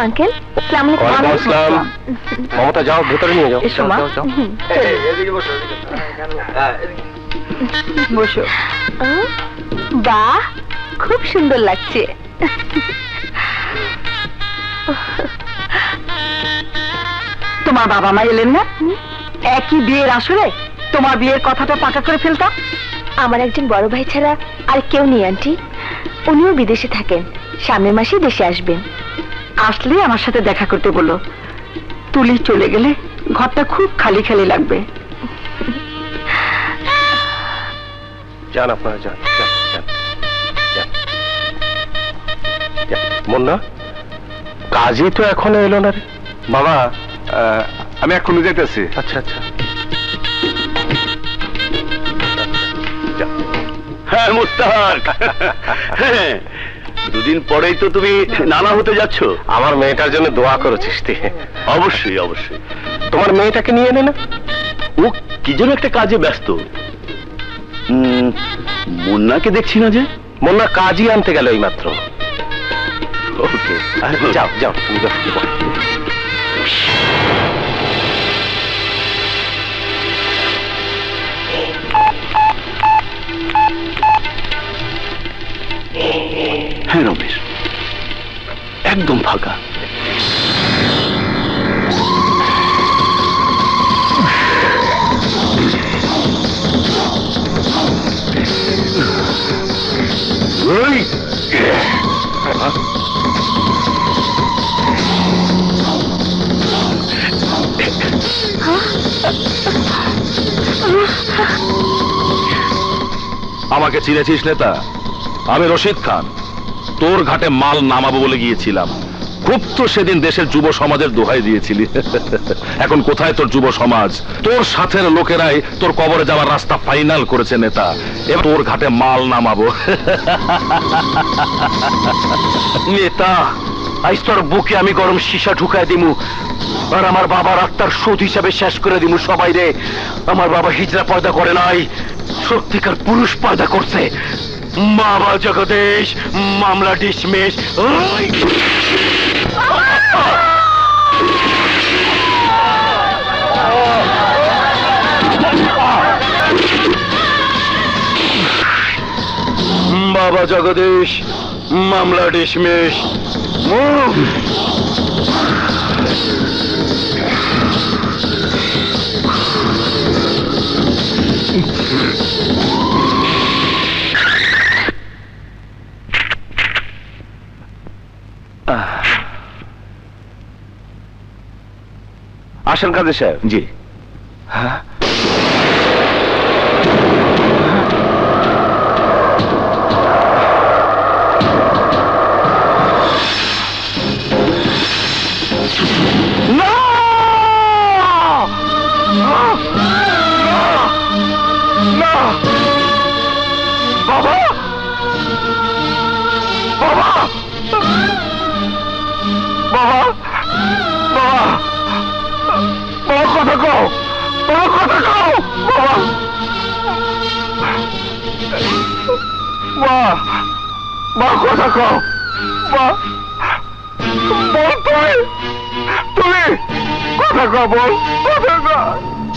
আঙ্কেল। মমতা যাও ভেতরে নিয়ে যাও। বসো। বাহ খুব সুন্দর লাগছে। তোমার বাবা মা এলেন না? একই বিয়ের আসরে তোমার বিয়ের কথাটা পাকা করে ফেলতাম। আমার একজন বড় ভাই ছাড়া আর কেউ নেই আন্টি। উনিও বিদেশে থাকেন, সামনের মাসেই দেশে আসবেন। আসলে আমার সাথে দেখা করতে বলো। তুলি চলে গেলে ঘরটা খুব খালি খালি লাগবে। যান আপনারা, যান যান যান যান। মুন্না, কাজী তো এখনো এলো না রে। বাবা, আমি এখনই যেতেছি। আচ্ছা আচ্ছা। হ্যাঁ মুস্তাক, হ্যাঁ, দুদিন পরেই তো তুমি নানা হতে যাচ্ছ। আমার মেয়েটার জন্য দোয়া করেছিস তুই? অবশ্যই অবশ্যই। তোমার মেয়েটাকে নিয়ে নে না। ও কি যেন একটা কাজে ব্যস্ত। মুন্নাকে দেখছি না যে। মুন্না কাজই আনতে গেল এই মাত্র। ওকে, যাও যাও তুমি যাও। হ্যাঁ রমেশ, একদম ফাঁকা। আমাকে চিনেছিস নেতা? আমি রশিদ খান, তোর ঘাটে মাল নামাবো বলে গিয়েছিলাম। খুব তো সেদিন দেশের যুব সমাজের দোহাই দিয়েছিলি। এখন কোথায় তোর যুব সমাজ? তোর সাথের লোকেরাই তোর কবরে যাওয়ার রাস্তা ফাইনাল করেছে নেতা। এবার তোর ঘাটে মাল নামাবো। নেতা, আজ তোর বুকে আমি গরম সীসা ঢুকাই দিমু, আর আমার বাবার আত্মার সুদ হিসাবে শেষ করে দিমু সবাই রে। আমার বাবা হিজরা পয়দা করে নাই, সত্যিকার পুরুষ পয়দা করছে। বাবা জগদীশ, মামলা ডিসমিস। বাবা জগদীশ, মামলা ডিসমিস। আসেন কাজী সাহেব। জি। হ্যাঁ, বাবা, বাবা, বাবা, বাবা, বাবা কথা কও, বাবা কথা কও, বাবা, মা কথা কও, মা, বল তুমি, তুমি কথা কও, বল কথা কও,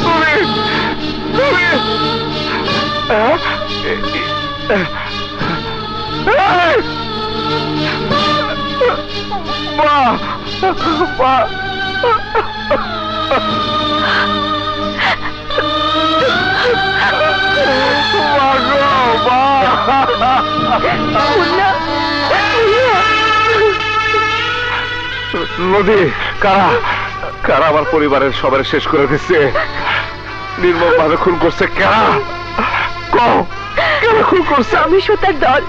তুমি, তুমি, মা, মা, নদী, কারা কারা আমার পরিবারের সবার শেষ করে দিচ্ছে, নির্মম ভাবে খুন করছে। কারা কও, কারা খুন করছে? আমি সুতার দল।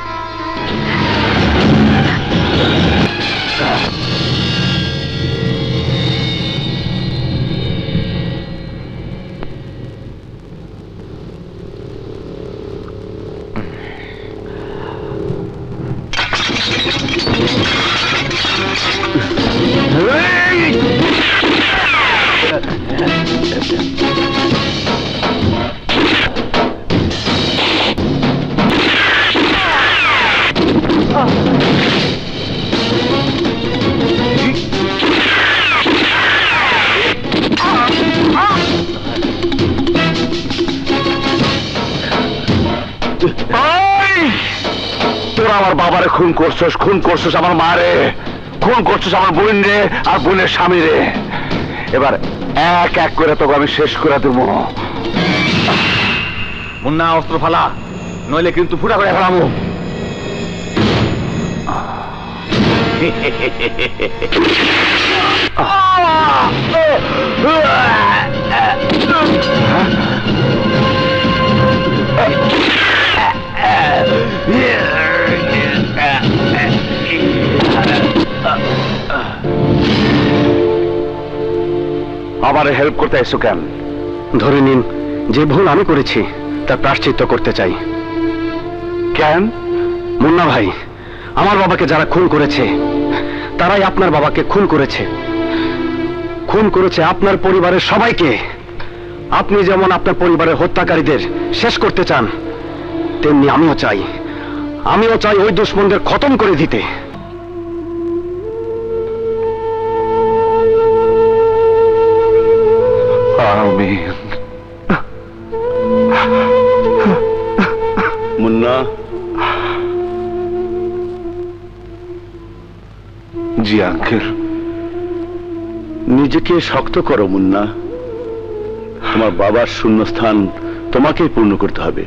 তোরা আমার বাবারে খুন করছস, খুন করছস আমার মারে, খুন করছস আমার বোন রে আর বোনের স্বামী রে। এবার এক এক করে তোকে আমি শেষ করে দেবো। মুন্না, অস্ত্র ফালা, নইলে কিন্তু ফুটা করে ফেলামু। আমারে হেল্প করতে এসো কেন? ধরে নিন যে ভুল আমি করেছি তার প্রায়শ্চিত্ত করতে চাই। কেন? মুন্না ভাই, আমার বাবাকে যারা খুন করেছে তারাই আপনার বাবাকে খুন করেছে, খুন করেছে আপনার পরিবারের সবাইকে। আপনি যেমন আপনার পরিবারের হত্যাকারীদের শেষ করতে চান, তেমনি আমিও চাই ওই দুশমনদের খতম করে দিতে। মুন্না, জি আঙ্কেল। নিজেকে শক্ত করো মুন্না। তোমার বাবার শূন্যস্থান তোমাকেই পূর্ণ করতে হবে।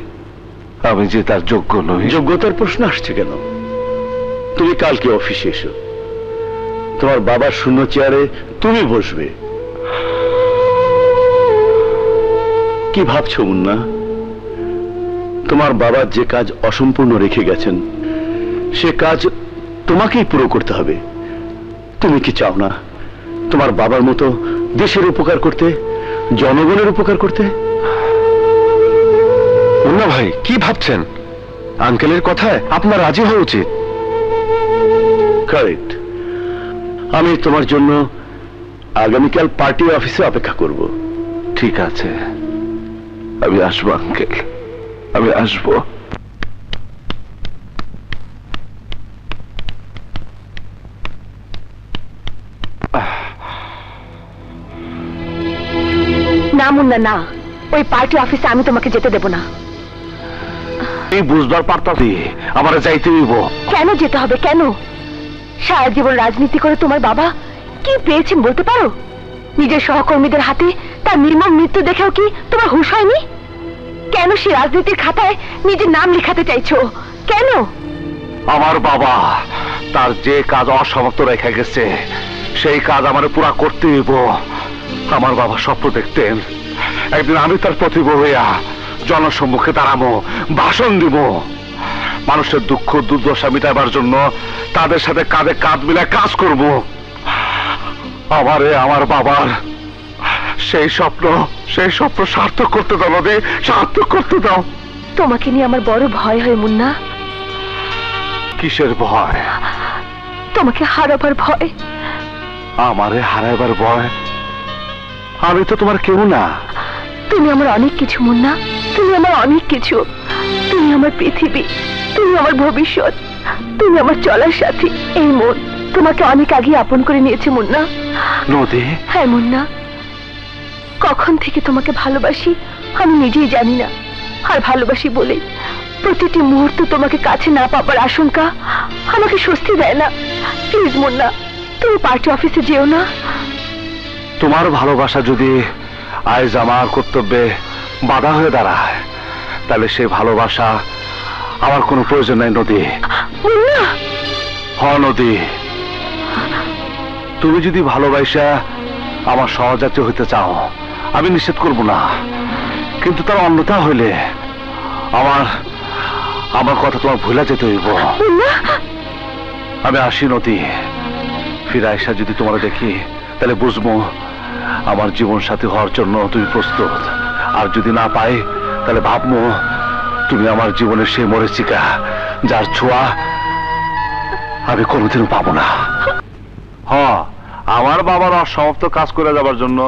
আমি যে তার যোগ্য নই। যোগ্যতার প্রশ্ন আসছে কেন? তুমি কালকে অফিসে এসো, তোমার বাবার শূন্য চেয়ারে তুমি বসবে। কি ভাবছো মুন্না? তোমার বাবা যে কাজ অসম্পূর্ণ রেখে গেছেন সে কাজ তোমাকেই পুরো করতে হবে। তুমি কি চাও না তোমার বাবার মতো দেশের উপকার করতে, জনগণের উপকার করতে? মুন্না ভাই, কি ভাবছেন? আঙ্কেলের কথায় আপনার রাজি হওয়া উচিত। কারেক্ট। আমি তোমার জন্য আগামীকাল পার্টি অফিসে অপেক্ষা করব। ঠিক আছে, আমি আসবো আঙ্কেল, আমি আসবো। না মুন্না, না, ওই পার্টি অফিসে আমি তোমাকে যেতে দেব না। এই বুঝবার পারতাছি আমার যাইতে হইব। কেন যেতে হবে? কেন? সারা জীবন রাজনীতি করে তোমার বাবা কি পেয়েছেন বলতে পারো? নিজের সহকর্মীদের হাতে তার নির্মম মৃত্যু দেখেও কি তোমার হুঁশ হয়নি? কেন সে রাজনীতির খাতায় নিজের নাম লেখাতে চাইছো? কেন? আমার বাবা তার যে কাজ অসমাপ্ত রেখে গেছে সেই কাজ আমার পুরা করতে হইব। আমার বাবা স্বপ্ন দেখতেন একদিন আমি তার প্রতিভ হইয়া জনসম্মুখে দাঁড়াবো, ভাষণ দিব, মানুষের দুঃখ দুর্দশা মিটাবার জন্য তাদের সাথে কাঁধে কাঁধ মিলায় কাজ করব। আমার বাবার সেই স্বপ্ন সার্থক করতে দাও নদী, সার্থক করতে দাও। তোমাকে নিয়ে আমার বড় ভয় হয় মুন্না। কিসের ভয়? তোমাকে হারাবার ভয়। আমারে হারাবার ভয়? আমি তো তোমার কেউ না। তুমি আমার অনেক কিছু মুন্না, তুমি আমার অনেক কিছু। তুমি আমার পৃথিবী, তুমি আমার ভবিষ্যৎ, তুমি আমার চলার সাথী। এই মন তোমাকে অনেক আগে আপন করে নিয়েছে মুন্না। নদী? হ্যাঁ মুন্না, কখন থেকে তোমাকে ভালোবাসি আমি নিজেই জানি না। আর ভালোবাসি বলে প্রতিটি মুহূর্ত তোমাকে কাছে না পাবার আশঙ্কা আমাকে স্বস্তি দেয় না। প্লিজ মুন্না, তুমি পার্টি অফিসে যেও না। তোমার ভালোবাসা যদি আজ আমার কর্তব্যে বাধা হয়ে দাঁড়ায় তাহলে সেই ভালোবাসা আমার কোনো প্রয়োজন নাই নদী। নদী, তুমি যদি ভালোবাসা আমার সহযাত্রী হইতে চাও আমি নিষেধ করব না, কিন্তু তার অন্যথা হইলে আমার কথা তোমার ভুলে যেতে হইব। আমি আসি নদী। ফিরে আইসা যদি তোমার দেখি তাহলে বুঝবো আমার জীবন সাথী হওয়ার জন্য তুমি প্রস্তুত। আর যদি না পাই তাহলে ভাববো তুমি আমার জীবনের সেই মরীচিকা যার ছোঁয়া আমি কোনোদিনও পাবো না। আমার বাবার অসমাপ্ত কাজ করে যাবার জন্য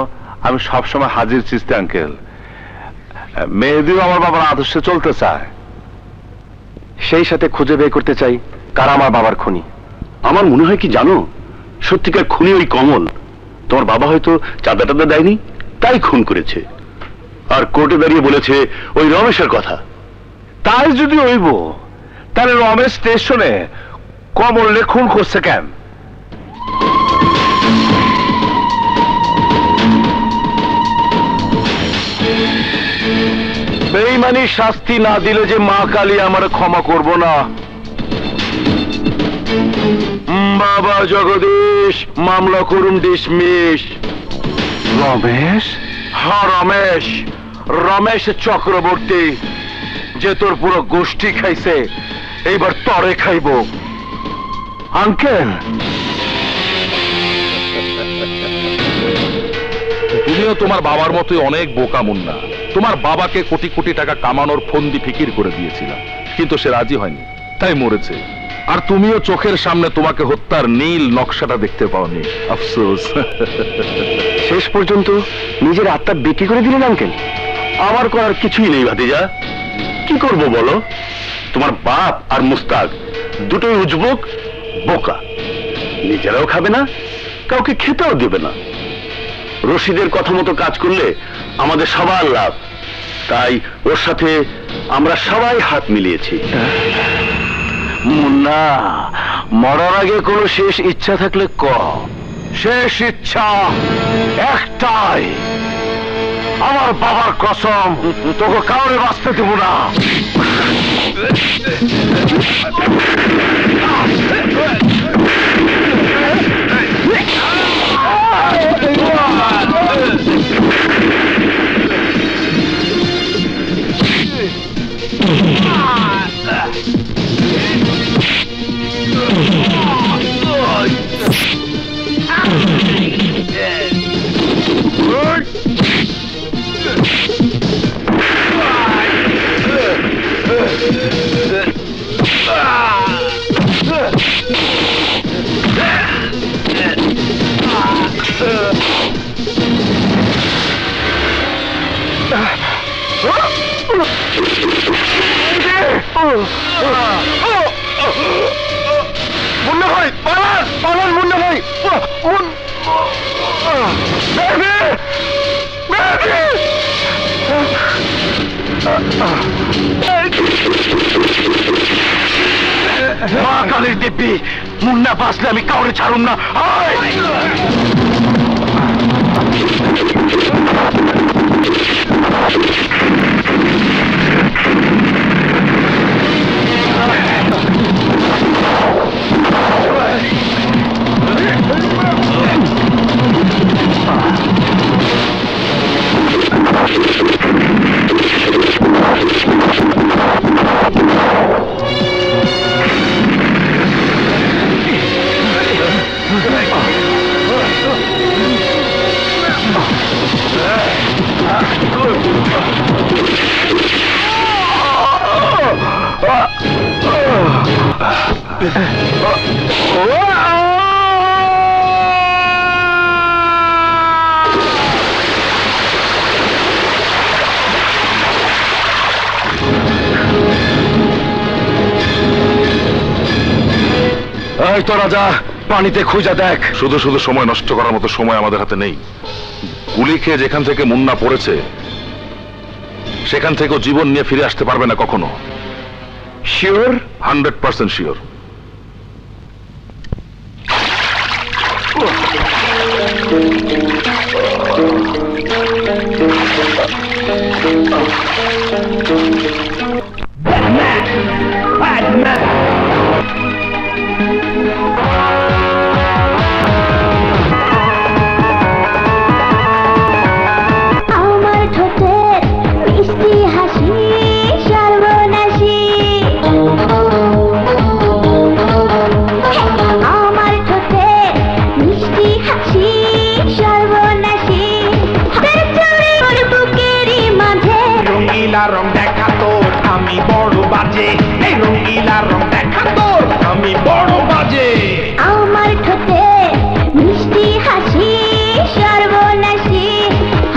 আমি সবসময় হাজির চিস্তি আঙ্কেল। মেহেদিও আমার বাবার আদর্শে চলতে চায়, সেই সাথে খুঁজে বের করতে চাই কারা আমার বাবার খুনি। আমার মনে হয় কি জানো, সত্যিকার খুনি ওই কমল। তোমার বাবা হয়তো চাঁদা টাদা দেয়নি তাই খুন করেছে, আর কোর্টে দাঁড়িয়ে বলেছে ওই রমেশের কথা। তাই যদি হইব তাহলে রমেশ স্টেশনে কমলে খুন করছে কেন? বেঈমানি শাস্তি না দিলে যে মা কালী আমার ক্ষমা করব না। বাবা জগদীশ, মামলা করুন ডিসমিস। রমেশ? হ্যাঁ রমেশ, রমেশ চক্রবর্তী, যে তোর পুরো গোষ্ঠী খাইছে, এইবার তরে খাইব। আঙ্কেল, তুমিও তোমার বাবার মতোই অনেক বোকা মুন্না। তোমার বাবাকে কোটি কোটি টাকা কামানোর ফন্দি ফিকির করে দিয়েছিলাম, কিন্তু সে রাজি হয়নি, তাই মরেছে। আর তুমিও চোখের সামনে তোমাকে হত্যার নীল নকশাটা দেখতে পাওনি, আফসোস। শেষ পর্যন্ত নিজের আত্মা বিক্রি করে দিলেন আঙ্কেল। আমার করার কিছুই নেই ভাতিজা, কি করব বলো? তোমার বাপ আর মুস্তাক দুটোই উজবুক, বোকা, নিজেরাও খাবে না, কাউকে খেতেও দেবে না। রশিদের কথা মতো কাজ করলে আমাদের সবার লাভ, তাই ওর সাথে আমরা সবাই হাত মিলিয়েছি। মুন্না, মরার আগে কোনো শেষ ইচ্ছা থাকলে ক। শেষ ইচ্ছা একটাই, আমার বাবার কসম, তোকে কাউরে বাঁচতে দেব না। মুন্না ভাই, পালান পালান মুন্না ভাই। মা কালীর দিব্যি, মুন্না বাঁচলে আমি কাউরে ছাড়ুম না। এই তো রাজা, পানিতে খুঁজে দেখ। শুধু শুধু সময় নষ্ট করার মতো সময় আমাদের হাতে নেই। গুলি খেয়ে যেখান থেকে মুন্না পড়েছে, সেখান থেকেও জীবন নিয়ে ফিরে আসতে পারবে না কখনো। শিওর? 100% শিওর। আমার ঠোঁটের মিষ্টি হাসি সর্বনাশী, আমার ঠোঁটের মিষ্টি হাসি সর্বনাশী, হাতের চুড়ি ওর বুকেরই মাঝে। রঙিলা রং দেখা তোর আমি বড় বাজে, এই রঙিলা রং দেখা তোর আমি বড় বাজে। আমার ঠোঁটের মিষ্টি হাসি সর্বনাশী,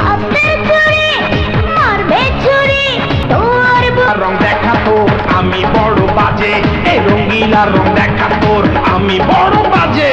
হাতের চুড়ি মারবে ছুরি তোর রং দেখা তোর আমি বড় বাজে, এই রঙিলা রং দেখা তোর আমি বড় বাজে।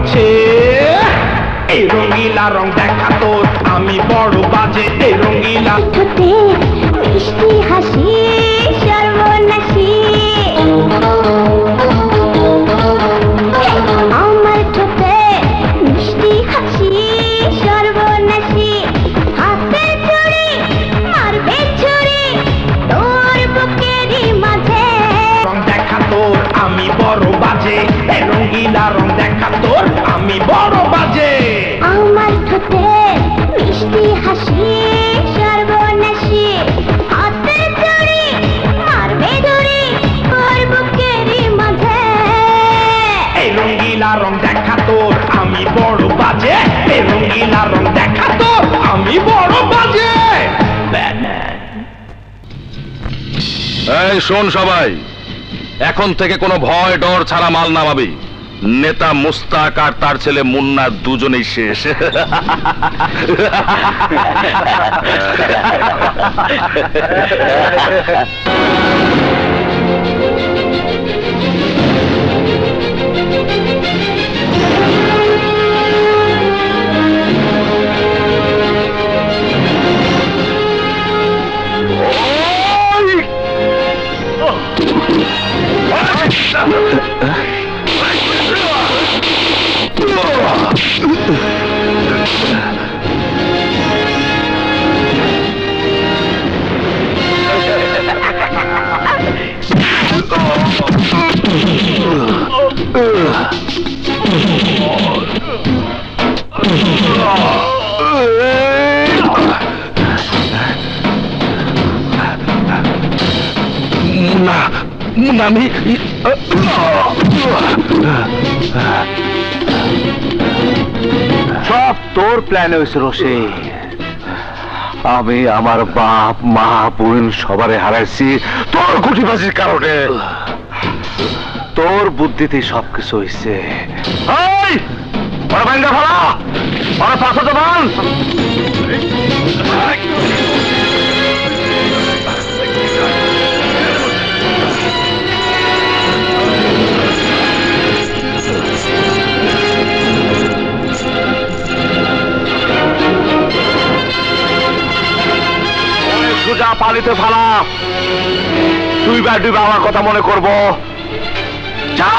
আছে এই রঙিলা রং দেখা তোর আমি বড় বাজে এই রঙিলা ঠোঁটে মিষ্টি হাসি সর্বনাশী আমার ঠোঁটে মিষ্টি হাসি সর্বনাশী হাতের চুড়ি মারবে ছুরি তোর বুকেরই মাঝে রং দেখা তোর আমি বড় বাজে এই রঙিলা রং দেখা তোর আমি বড় বাজে আমার ঠোঁটে মিষ্টি হাসি সর্বনাশী হাতের চুড়ি মারবে ছুরি তোর বুকেরই মাঝে এই রঙিলা রং দেখা তোর আমি বড় বাজে এই রঙিলা রং দেখা তোর আমি বড় বাজে এই শোন সবাই, এখন থেকে কোনো ভয় ডর ছাড়া মাল নামাবি। নেতা মুস্তাক আর তার ছেলে মুন্না দুজনেই শেষ। আমি সব তোর প্ল্যান হয়েছে রসে। আমি আমার বাপ মা বোন সবারে হারাইছি তোর গুটিবাজির কারণে। তোর বুদ্ধিতে সবকিছু হয়েছে। সোজা পালিতে ফালা, তুই বা দুই আমার কথা মনে করবো। যা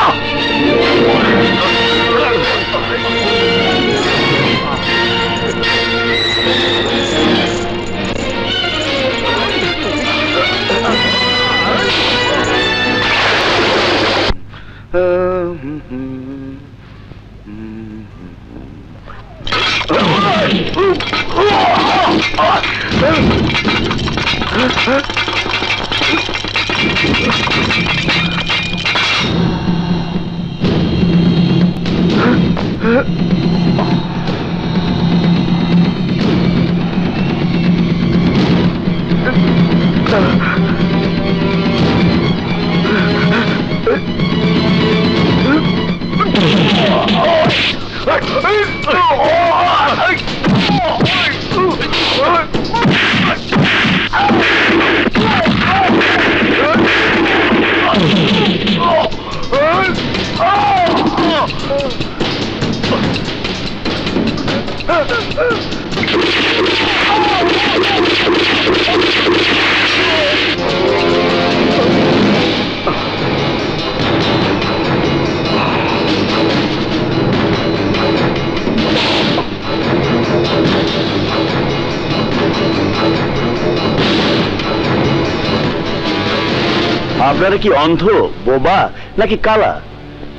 আপনারা কি অন্ধ, বোবা নাকি কালা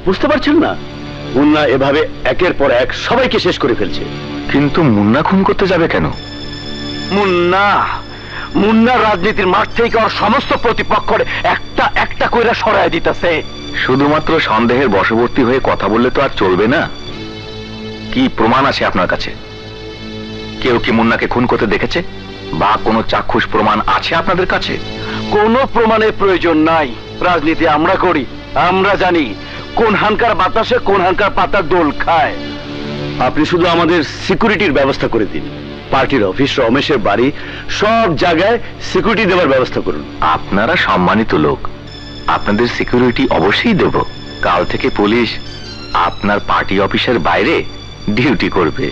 বুঝতে পারছেন না? মুন্না এভাবে একের পর এক সবাইকে শেষ করে ফেলছে। কিন্তু মুন্না খুন করতে যাবে কেন? মুন্না রাজনীতির মাঠ থেকে ওর সমস্ত প্রতিপক্ষের একটা একটা কইরা সরায় দিতেছে। শুধুমাত্র সন্দেহের বশবর্তী হয়ে কথা বললে তো আর চলবে না। কি প্রমাণ আছে আপনার কাছে? কেউ কি মুন্নাকে খুন করতে দেখেছে বা কোনো চাক্ষুষ প্রমাণ আছে আপনাদের কাছে? কোনো প্রমাণের প্রয়োজন নাই। রাজনীতি আমরা করি, আমরা জানি কোন হানকার বাতাসে কোন হানকার পাতা দোল খায়। আপনি শুধু আমাদের সিকিউরিটির ব্যবস্থা করে দিন। পার্টির অফিস, রমেশের বাড়ি, সব জায়গায় সিকিউরিটি দেওয়ার ব্যবস্থা করুন। আপনারা সম্মানিত লোক, আপনাদের সিকিউরিটি অবশ্যই দেব। কাল থেকে পুলিশ আপনার পার্টি অফিসের বাইরে ডিউটি করবে।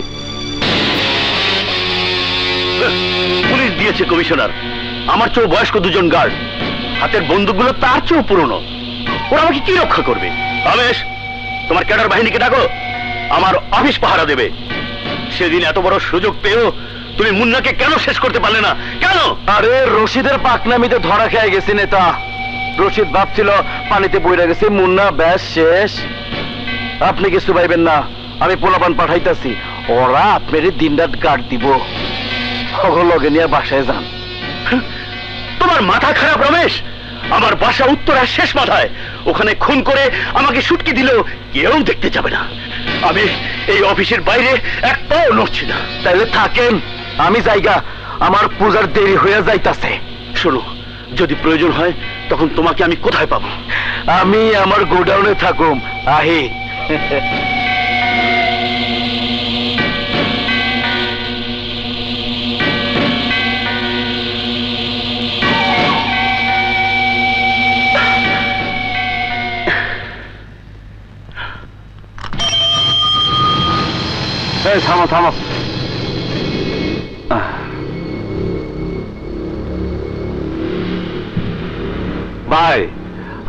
পুলিশ দিয়েছে কমিশনার। আমার চেয়েও বয়স্ক দুজন গার্ড, হাতের বন্দুকগুলো তার চেয়েও পুরনো। ওরা আমাকে কি রক্ষা করবে? রমেশ, তোমার ক্যাডার বাহিনীকে ডাকো, আমার অফিস পাহারা দেবে। সেদিন এত বড় সুযোগ পেয়েও তুমি মুন্নাকে কেন শেষ করতে পারলে না? কেন? আরে রশিদের পাকনামিতে ধরা খেয়ে গেছি নেতা। রশিদ ভাবছিল পানিতে পড়ে গেছে, মুন্না ব্যাস শেষ। আপনি কিছু পাইবেন না, আমি পোলাপান পাঠাইতাছি, ওরা আপনার দিনরাত গার্ড দিব। লগে নিয়ে বাসায় যান। তোমার মাথা খারাপ রমেশ? আমার বাসা উত্তরার শেষ মাথায়, ওখানে খুন করে আমাকে সুটকি দিলেও কেউ দেখতে যাবে না। আমি এই অফিসের বাইরে এক পাও নড়ছি না। তাইলে থাকেন, আমি জায়গা, আমার পূজার দেরি হয়ে যাইতাছে। শোনো, যদি প্রয়োজন হয় তখন তোমাকে আমি কোথায় পাবো? আমি আমার গোডাউনে থাকুম। আহি থামো থামো। ভাই,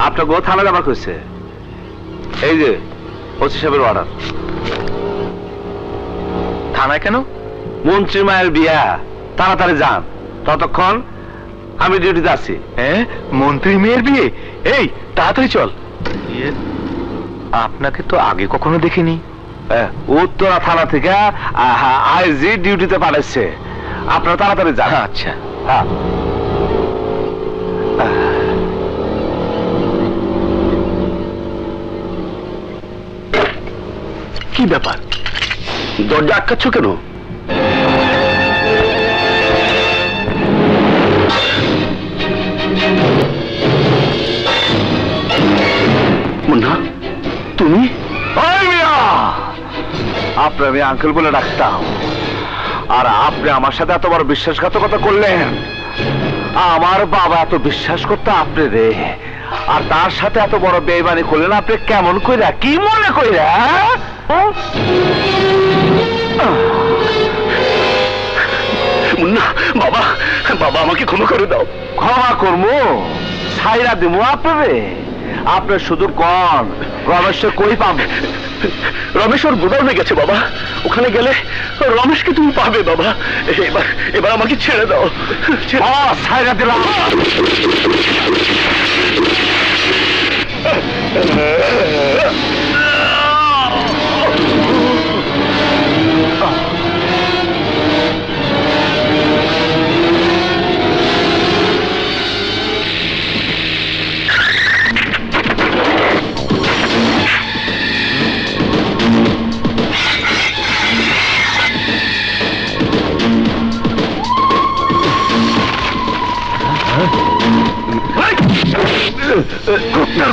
আপনার গো থানা যাবার কইছে। এই যে ওসি সাহেবের অর্ডার। থানায় কেন? মন্ত্রী মায়ের বিয়া, তাড়াতাড়ি যান, ততক্ষণ আমি ডিউটিতে আছি। হ্যাঁ, মন্ত্রী মেয়ের বিয়ে? এই তাড়াতাড়ি চল। আপনাকে তো আগে কখনো দেখিনি। উত্তরা থানা থেকে আইজি ডিউটিতে পাঠাচ্ছে, আপনারা তাড়াতাড়ি যান। আচ্ছা। হ্যাঁ, কি ব্যাপার? দরজা আটকাচ্ছ কেন? মুন্না, তুমি? আপনি আমি আঙ্কেল বলে ডাকতাম, আর আপনি আমার সাথে এত বড় বিশ্বাসঘাতকতা করলেন। আমার বাবা এত বিশ্বাস করতো আপনি রে, আর তার সাথে এত বড় বেইমানি করলেন আপনি কেমন কইরা, কি মনে কইরা? মুন্না, বাবা, বাবা আমাকে ক্ষমা করে দাও। ক্ষমা করবো? ছাইরা দিব আপনারে? আপনি শুধু কন রমেশকে কই পাবো? রমেশ ওর গোডাউনে গেছে বাবা, ওখানে গেলে রমেশকে তুমি পাবে বাবা। এবার এবার আমাকে ছেড়ে দাও। ছাইরা দিলাম।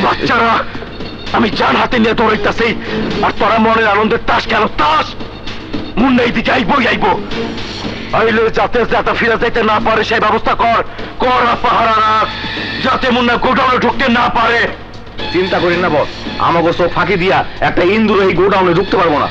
বাচ্চারা, আমি জান হাতে নিয়ে দৌড়াইতেছি, আর তোরা মনের আনন্দের তাস কেন? তাস মুন্না এইদিকে আইবই আইব। আইলে যাতে যাতে ফিরে যাইতে না পারে সেই ব্যবস্থা কর। কর পাহারা রাখ, যাতে মুন্না গোডাউনে ঢুকতে না পারে। চিন্তা করেন না বস, আমাকে সব ফাঁকি দিয়া একটা ইন্দুর এই গোডাউনে ঢুকতে পারবো না।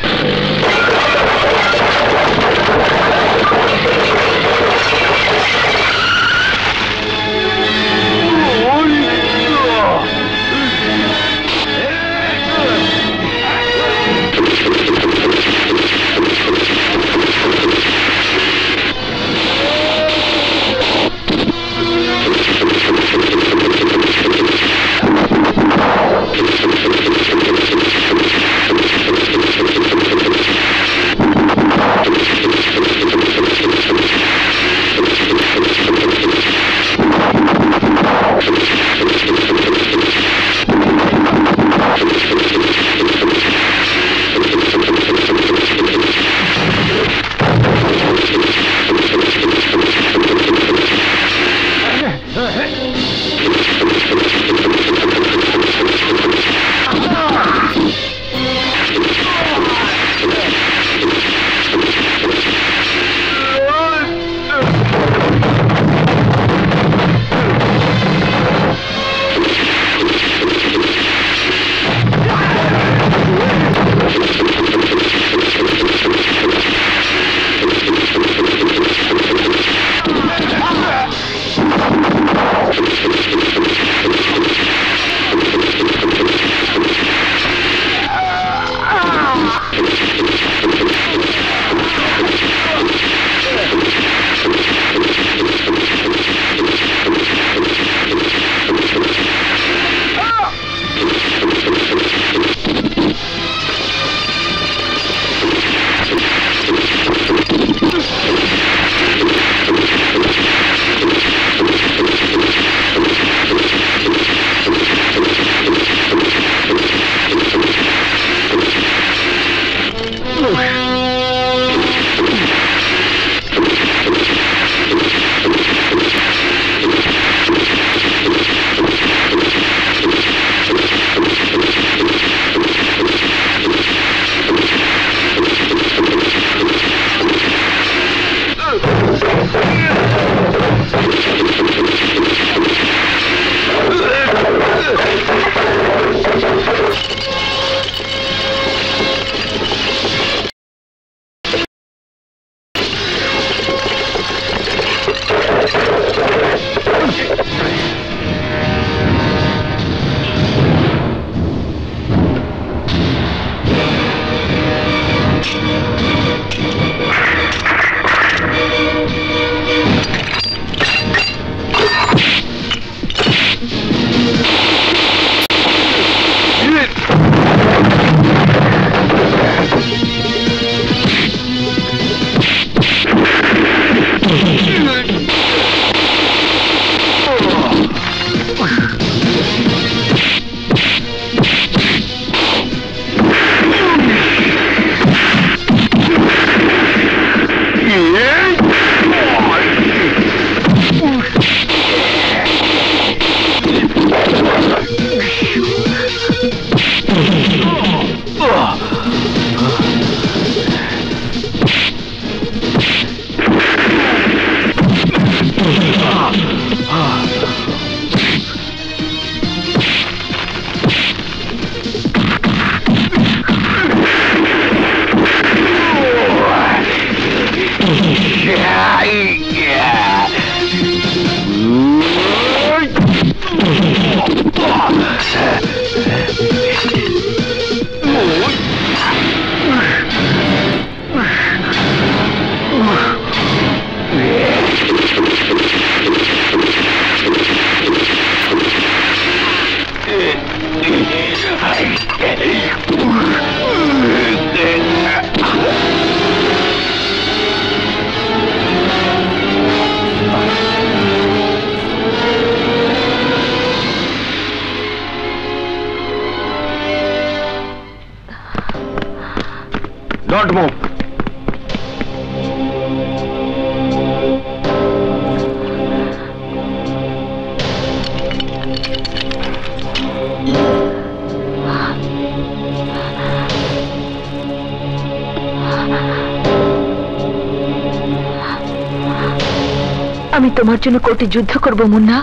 আমি তোমার জন্য কোর্টে যুদ্ধ করব মুন্না।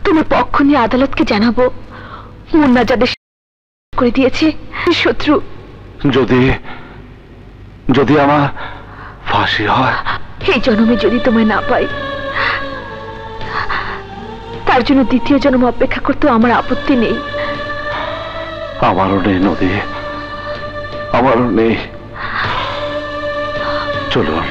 তোমার পক্ষ নিয়ে আদালতকে জানাবো মুন্না যাদের করে দিয়েছে শত্রু। যদি যদি আমার ফাঁসি হয়, এই জন্মে যদি তোমায় না পাই, তার জন্য দ্বিতীয় জন্ম অপেক্ষা করতে আমার আপত্তি নেই। আমারও নেই নদী, আমারও নেই। চলুন।